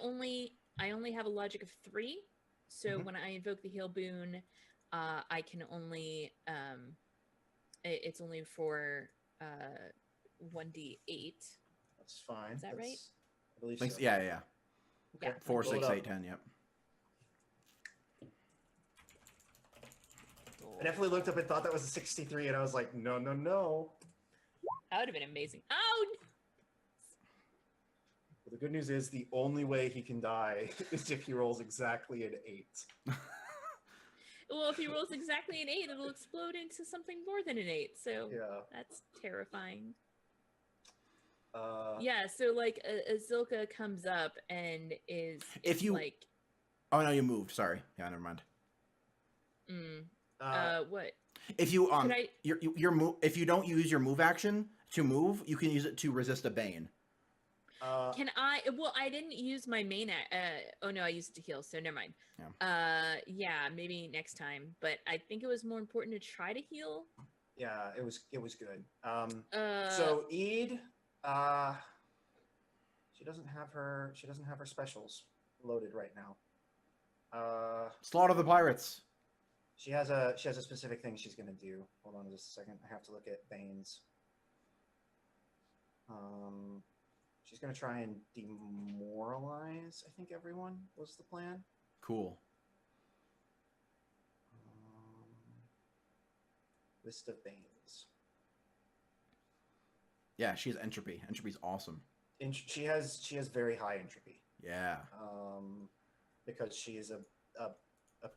only have a logic of 3, so Mhm. when I invoke the heal boon, I can only it's only for 1d8. That's fine. Is that right? I believe Thanks. so. Yeah. Yeah. 4, Roll it 6, up. 8, 10. Yep. I definitely looked up and thought that was a 63, and I was like, no. That would have been amazing. Oh! But the good news is the only way he can die is if he rolls exactly an 8. Well, if he rolls exactly an 8, it'll explode into something more than an 8. So Yeah. that's terrifying. Uh, Yeah, so like Azilka comes up and is If you- like, Oh no, you moved. Sorry. Yeah, never mind. what? If you Could I? your move, if you don't use your move action to move, you can use it to resist a bane. Can I? Well, I didn't use my main. Oh no, I used it to heal, so never mind. Yeah. Yeah, maybe next time. But I think it was more important to try to heal. yeah, it was good. So Eid, she doesn't have her specials loaded right now. Slaughter the pirates. She has a specific thing she's gonna do. Hold on just a second. I have to look at Bane's. She's gonna try and demoralize. I think everyone was the plan. Cool. List of Banes. Yeah, she has entropy. Entropy's awesome. She has very high entropy. Yeah. Because she is a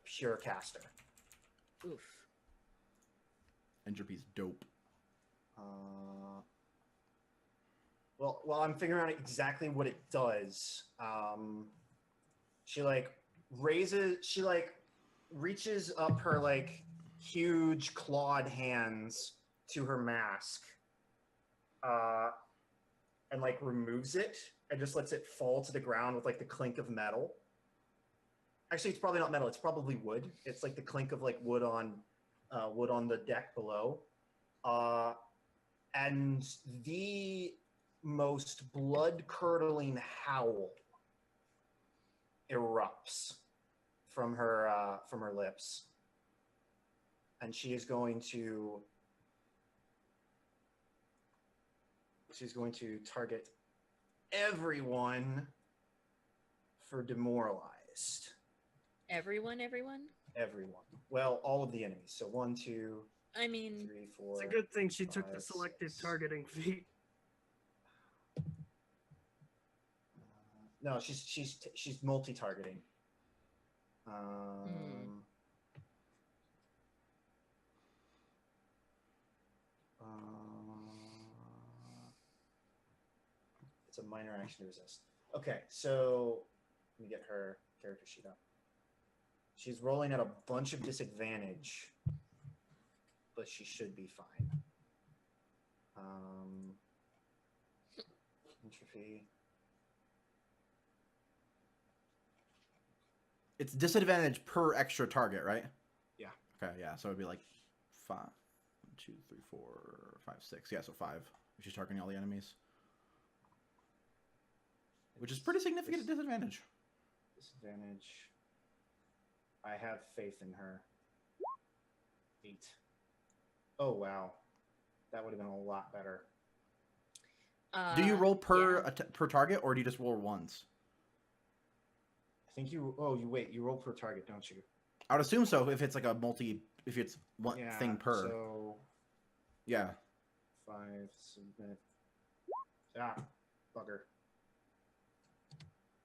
pure caster. oof. Entropy's dope. Well, while I'm figuring out exactly what it does, she reaches up her like huge clawed hands to her mask, and like removes it and just lets it fall to the ground with like the clink of metal. Actually, it's probably not metal. It's probably wood. It's like the clink of like wood on the deck below, and the most blood-curdling howl erupts from her lips, and she is going to target everyone for demoralized. Everyone. Everyone. Well, all of the enemies. So 1, 2, I mean, 3, 4. It's a good thing she took the 5, selective 6. targeting feat. No, she's multi-targeting. It's a minor action to resist. Okay, so let me get her character sheet up. She's rolling at a bunch of disadvantage, but she should be fine. Entropy. It's disadvantage per extra target, right? Yeah. Okay, yeah. So it'd be like 5, 1, 2, 3, 4, 5, 6. Yeah, so 5. If she's targeting all the enemies. Which is pretty significant disadvantage. Disadvantage. I have faith in her. 8. Oh, wow. That would have been a lot better. Do you roll per yeah. per target, or do you just roll once? I think you roll per target, don't you? I would assume so if it's like if it's one thing per. So Yeah. 5, submit. Bugger.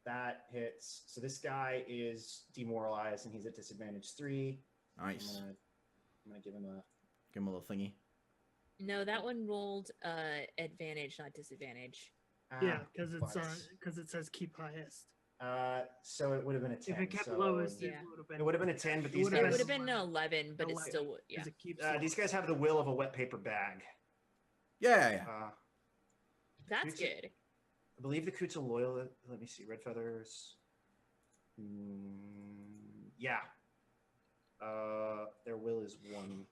That hits. So this guy is demoralized and he's at disadvantage 3. Nice. I'm gonna give him Give him a little thingy. No, that one rolled advantage, not disadvantage. Yeah, because butts. it says keep highest. So it would have been a 10. If it kept so lowest, Yeah. it would have been a 10, but It these would've It been would guys, have been an 11, but it 11, still would. Yeah. Because it keeps these guys have the will of a wet paper bag. Yeah. That's Kuta- good. I believe the Kuta loyal. Let me see. Red feathers. Yeah. Their will is 1.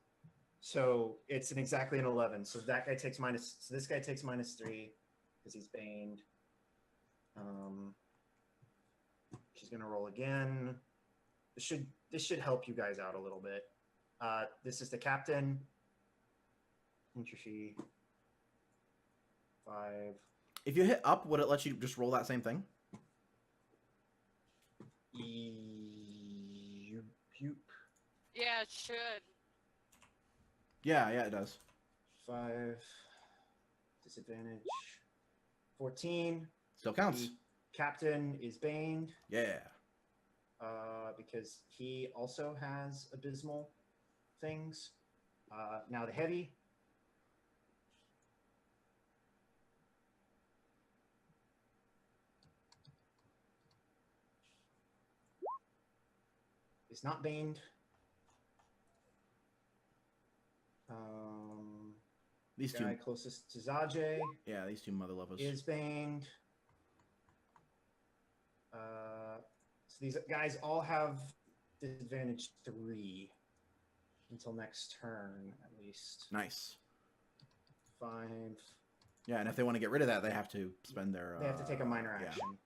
So it's exactly an 11. So that guy takes minus. So this guy takes -3 because he's baned. She's gonna roll again. This should help you guys out a little bit. This is the captain. Entry fee 5. If you hit up, would it let you just roll that same thing? Yeah, it should. Yeah, it does. 5. Disadvantage. 14. Still counts. The captain is baned. Yeah. Because he also has abysmal things. Now the heavy. Is not baned. These Guy two. closest to Zaje Yeah, these two mother lovers. is baned. So these guys all have disadvantage 3 until next turn, at least. Nice. 5. Yeah, and if they want to get rid of that, they have to spend their. They have to take a minor yeah. action.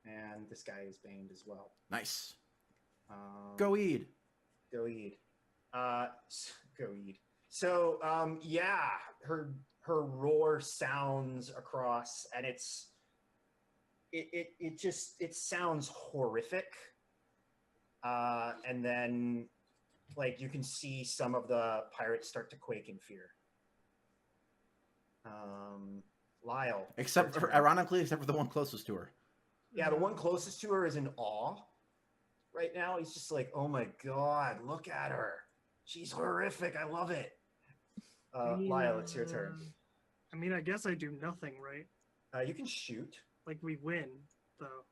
And this guy is baned as well. Nice. Um, Go Eid. Go Eid. Go Eid. So yeah, her roar sounds across, and it sounds horrific. And then like you can see some of the pirates start to quake in fear. Lyle. Except for, ironically, except for the one closest to her. Yeah, the one closest to her is in awe right now. He's just like, oh my god, look at her. She's horrific. I love it. Lyle, it's your turn. I mean, I guess I do nothing, right? You can shoot. Like we win, though.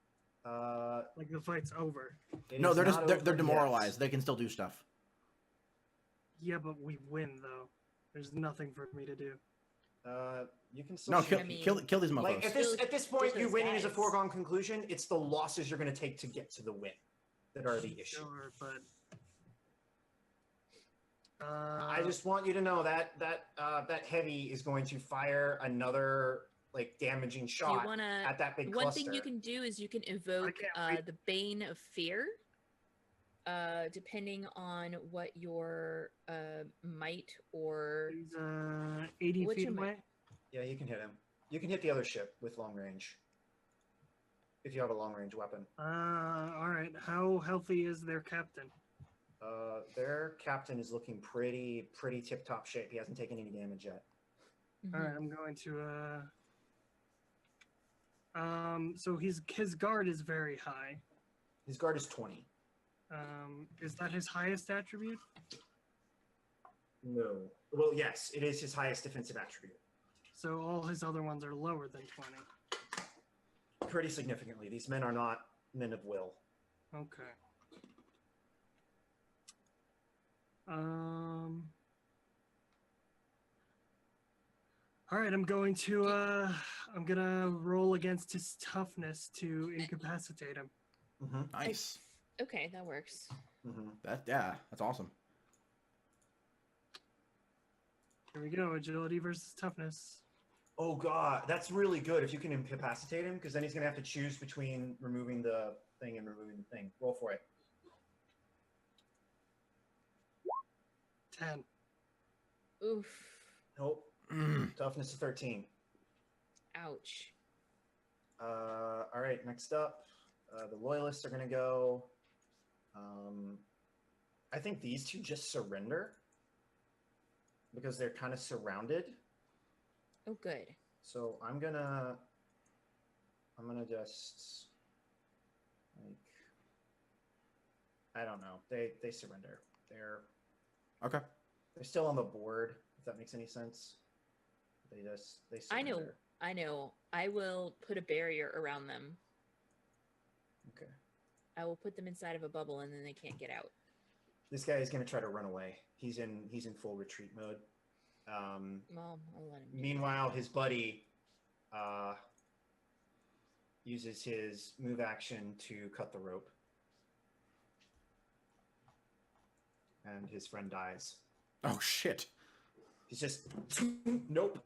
Like the fight's over. No, they're demoralized. They can still do stuff. Yeah, but we win though. There's nothing for me to do. You can still No, shoot. kill these motherfuckers. Like at this point, you those winning is a guys. foregone conclusion. It's the losses you're going to take to get to the win that are the issue. Sure, but I just want you to know that that heavy is going to fire another like damaging Do you shot want to? at that big One cluster. thing you can do is you can evoke can't read. the Bane of Fear, depending on what your might or he's 80 What's feet your away. Yeah, you can hit him. You can hit the other ship with long range. If you have a long range weapon. All right. How healthy is their captain? Their captain is looking pretty tip top shape. He hasn't taken any damage yet. Mhm. All right, I'm going to. So his guard is very high. His guard is 20. Is that his highest attribute? No. Well, yes, it is his highest defensive attribute. So all his other ones are lower than 20. Pretty significantly. These men are not men of will. Okay. All right, I'm gonna roll against his toughness to incapacitate him. Mm-hmm. Nice. Okay, that works. Mm-hmm. That's awesome. Here we go, agility versus toughness. Oh god, that's really good if you can incapacitate him, because then he's gonna have to choose between removing the thing and removing the thing. Roll for it. 10. Oof. Nope. Toughness is 13. Ouch. All right, next up, the loyalists are gonna go. I think these two just surrender because they're kind of surrounded. Oh, good. So I'm gonna just like I don't know. They surrender. They're still on the board, if that makes any sense. They surrender. I know. I will put a barrier around them. Okay. I will put them inside of a bubble and then they can't get out. This guy is gonna try to run away. He's in full retreat mode. Well, I'll let him. do Meanwhile, his buddy uses his move action to cut the rope. and his friend dies. Oh shit. He's just nope.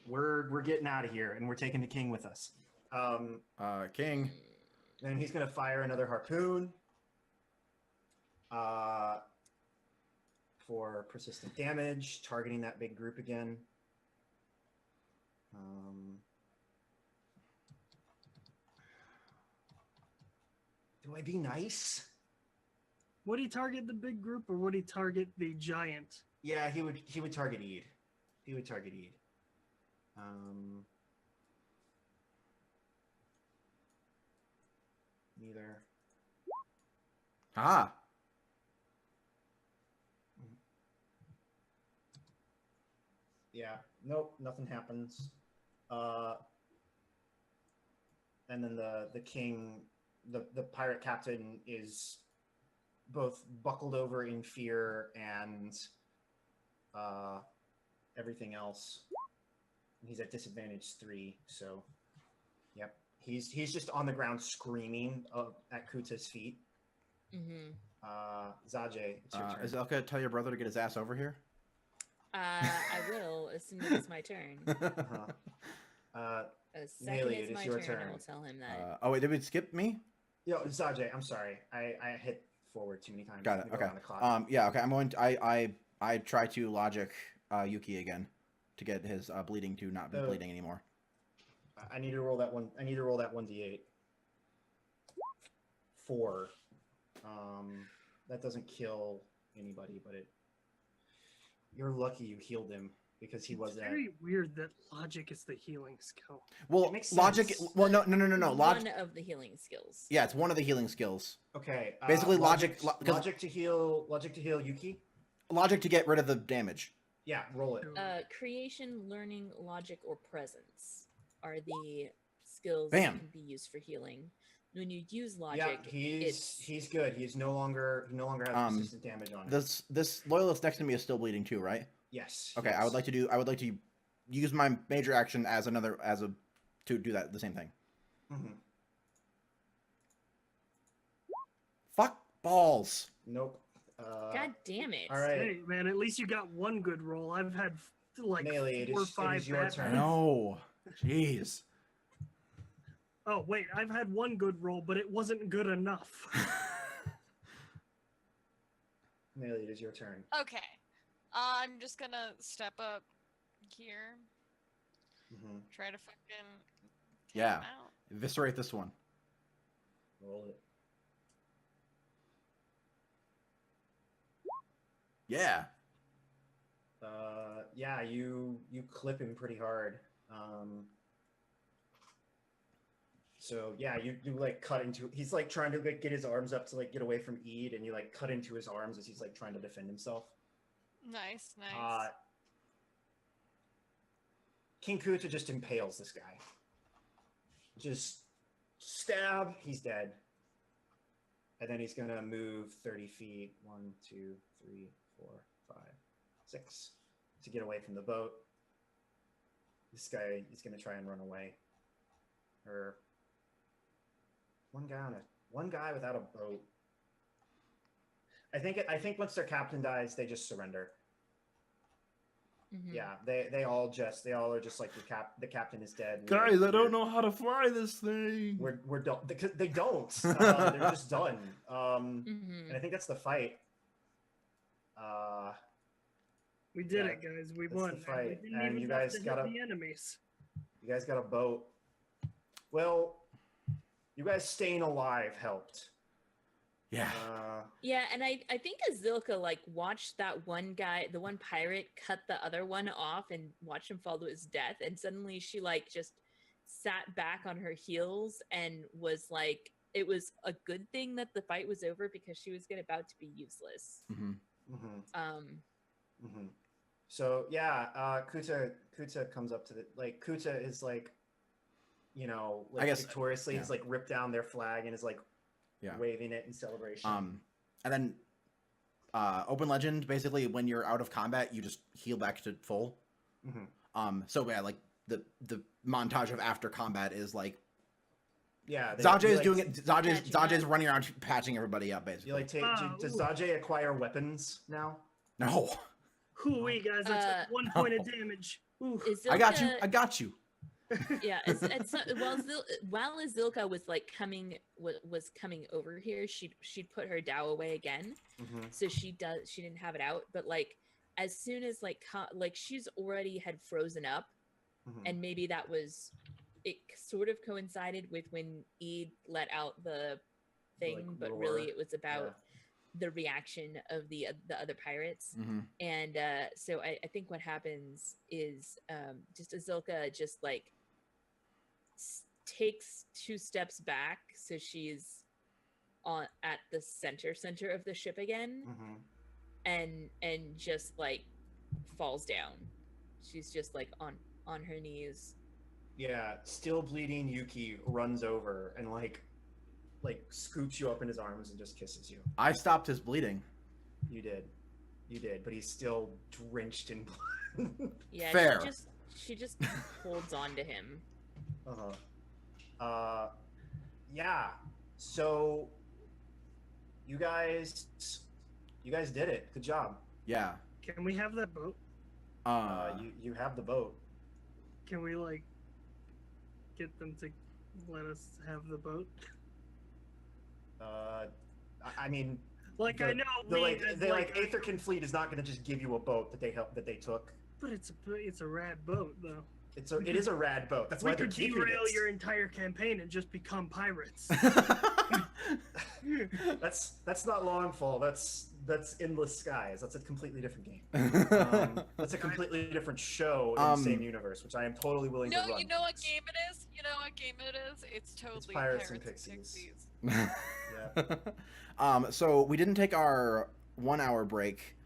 We're getting out of here, and we're taking the king with us. King. Then he's gonna fire another harpoon. For persistent damage, targeting that big group again. Do I be nice? Would he target the big group or would he target the giant? Yeah, he would target Eid. He would target Eid. Neither. Ah. Yeah. Nope. Nothing happens. And then the king, the pirate captain, is both buckled over in fear and everything else. He's at disadvantage 3. So, yep. He's just on the ground screaming at Kuta's feet. Mm-hmm. Zajay, it's your turn. Is Elka tell your brother to get his ass over here? I will as soon as it's my turn. As second Melee, it's it my is your turn, I turn. will tell him that. Oh wait, did we skip me? Yo, Zajay, I'm sorry. I hit forward too many times. Got it. Let me go Okay. around the clock. Yeah. Okay. I'm going. I try to logic Yuki again to get his bleeding to not be Oh. bleeding anymore. I need to roll that one. I need to roll that 1d8. 4. That doesn't kill anybody, but it. You're lucky you healed him because he was It's at. very weird that logic is the healing skill. Well, It makes logic. sense. Well, no. One Logic. of the healing skills. Yeah, it's one of the healing skills. Okay. Basically, logic- 'cause- Logic to heal. Logic to heal Yuki. Logic to get rid of the damage. Yeah, roll it. Creation, learning, logic, or presence are the skills Bam. that can be used for healing. When you use Yeah, logic, he's good. He no longer has persistent damage on him. This loyalist next to me is still bleeding too, right? Yes. Okay. yes. I would like to use my major action to do that the same thing. Mhm. Fuck balls. Nope. God damn it! all right. Hey, man, at least you got one good roll. I've had like Melee, it 4 or is 5 your bad turn. I ones. know. Jeez. Oh, wait, I've had one good roll, but it wasn't good enough. Melee, it is your turn. Okay. I'm just gonna step up here. Mm-hmm. Try to fucking take Yeah. him out. Eviscerate this one. Roll it. Yeah. Yeah, you clip him pretty hard. So yeah, you like cut into. He's like trying to like get his arms up to like get away from Eid, and you like cut into his arms as he's like trying to defend himself. Nice, nice. King Kuta just impales this guy. Just stab. He's dead. And then he's gonna move 30 feet. 1, 2, 3, 4, 5, 6 to get away from the boat. This guy is gonna try and run away. Or one guy without a boat. I think once their captain dies, they just surrender. Mhm. Yeah, they all are just like the captain is dead. Guys, I don't know how to fly this thing. We're done. They don't. They're just done. Mhm. And I think that's the fight. We did Yeah, it, guys. We that's won. the man. fight. We didn't And even you have guys to hit got the enemies. You guys got a boat. Well, you guys staying alive helped. Yeah. Yeah, and I think Azilka like watched that one guy, the one pirate, cut the other one off and watched him fall to his death, and suddenly she like just sat back on her heels and was like, it was a good thing that the fight was over because she was about to be useless. Mm-hmm. Mm-hmm. So yeah, Kuta comes up to the Kuta is like, you know, like I guess, victoriously yeah. he's like ripped down their flag and is like waving it in celebration. And then open legend, basically when you're out of combat, you just heal back to full. Mm-hmm. So yeah, like the montage of after combat is like Yeah. Zajay is like, doing it. Patching Zajay's up. running around patching everybody up, basically. You like take? Does Ooh. Zajay acquire weapons now? No, Hooey, guys, that's like 1 point of damage. Ooh. I got you. Azilka- I got you. Yeah, while Azilka was like was coming over here, she'd put her Dao away again, so she didn't have it out. But like as soon as like she's already had frozen up, and maybe that was it sort of coincided with when Eid let out the thing, Like, but roar. really it was about the reaction of the other pirates. And so I think what happens is just Azilka just like takes 2 steps back, so she's at the center of the ship again, and just like falls down. She's just like on her knees. Yeah, still bleeding Yuki runs over and like scoops you up in his arms and just kisses you. I stopped his bleeding. You did, but he's still drenched in blood. Yeah, Fair. she just holds on to him. Yeah. So you guys did it. Good job. Yeah. Can we have that boat? You have the boat. Can we like get them to let us have the boat? I mean, Like the, I know the, we like had, the Aetherkin fleet is not going to just give you a boat that they took. but it's a rad boat though. It is a rad boat. That's We why they're could keeping derail it. your entire campaign and just become pirates. That's not Longfall. That's Endless Skies. That's a completely different game. That's a completely different show in the same universe, which I am totally willing to No, run. you know what game it is? You know what game it is? It's totally Pirates and Pixies. Pixies. So we didn't take our 1 hour break.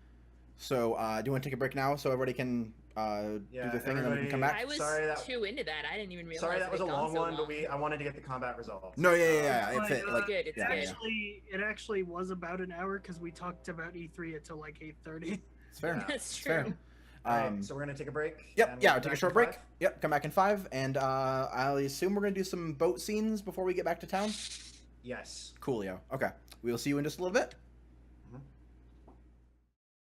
So do you want to take a break now so everybody can do the thing and then we can come back? I was too into that. I didn't even realize. Sorry, that was a long one, but but I wanted to get the combat resolved. No, yeah. But, It like, good. It's yeah, good. yeah. It actually was about an hour because we talked about E3 until like 8:30. It's fair. Yeah. That's It's true. fair. Alright, so we're gonna take a break. Yep, and yeah, we'll take a back short in break. 5? Yep, come back in 5, and I assume we're gonna do some boat scenes before we get back to town. Yes. Coolio. Okay, we will see you in just a little bit.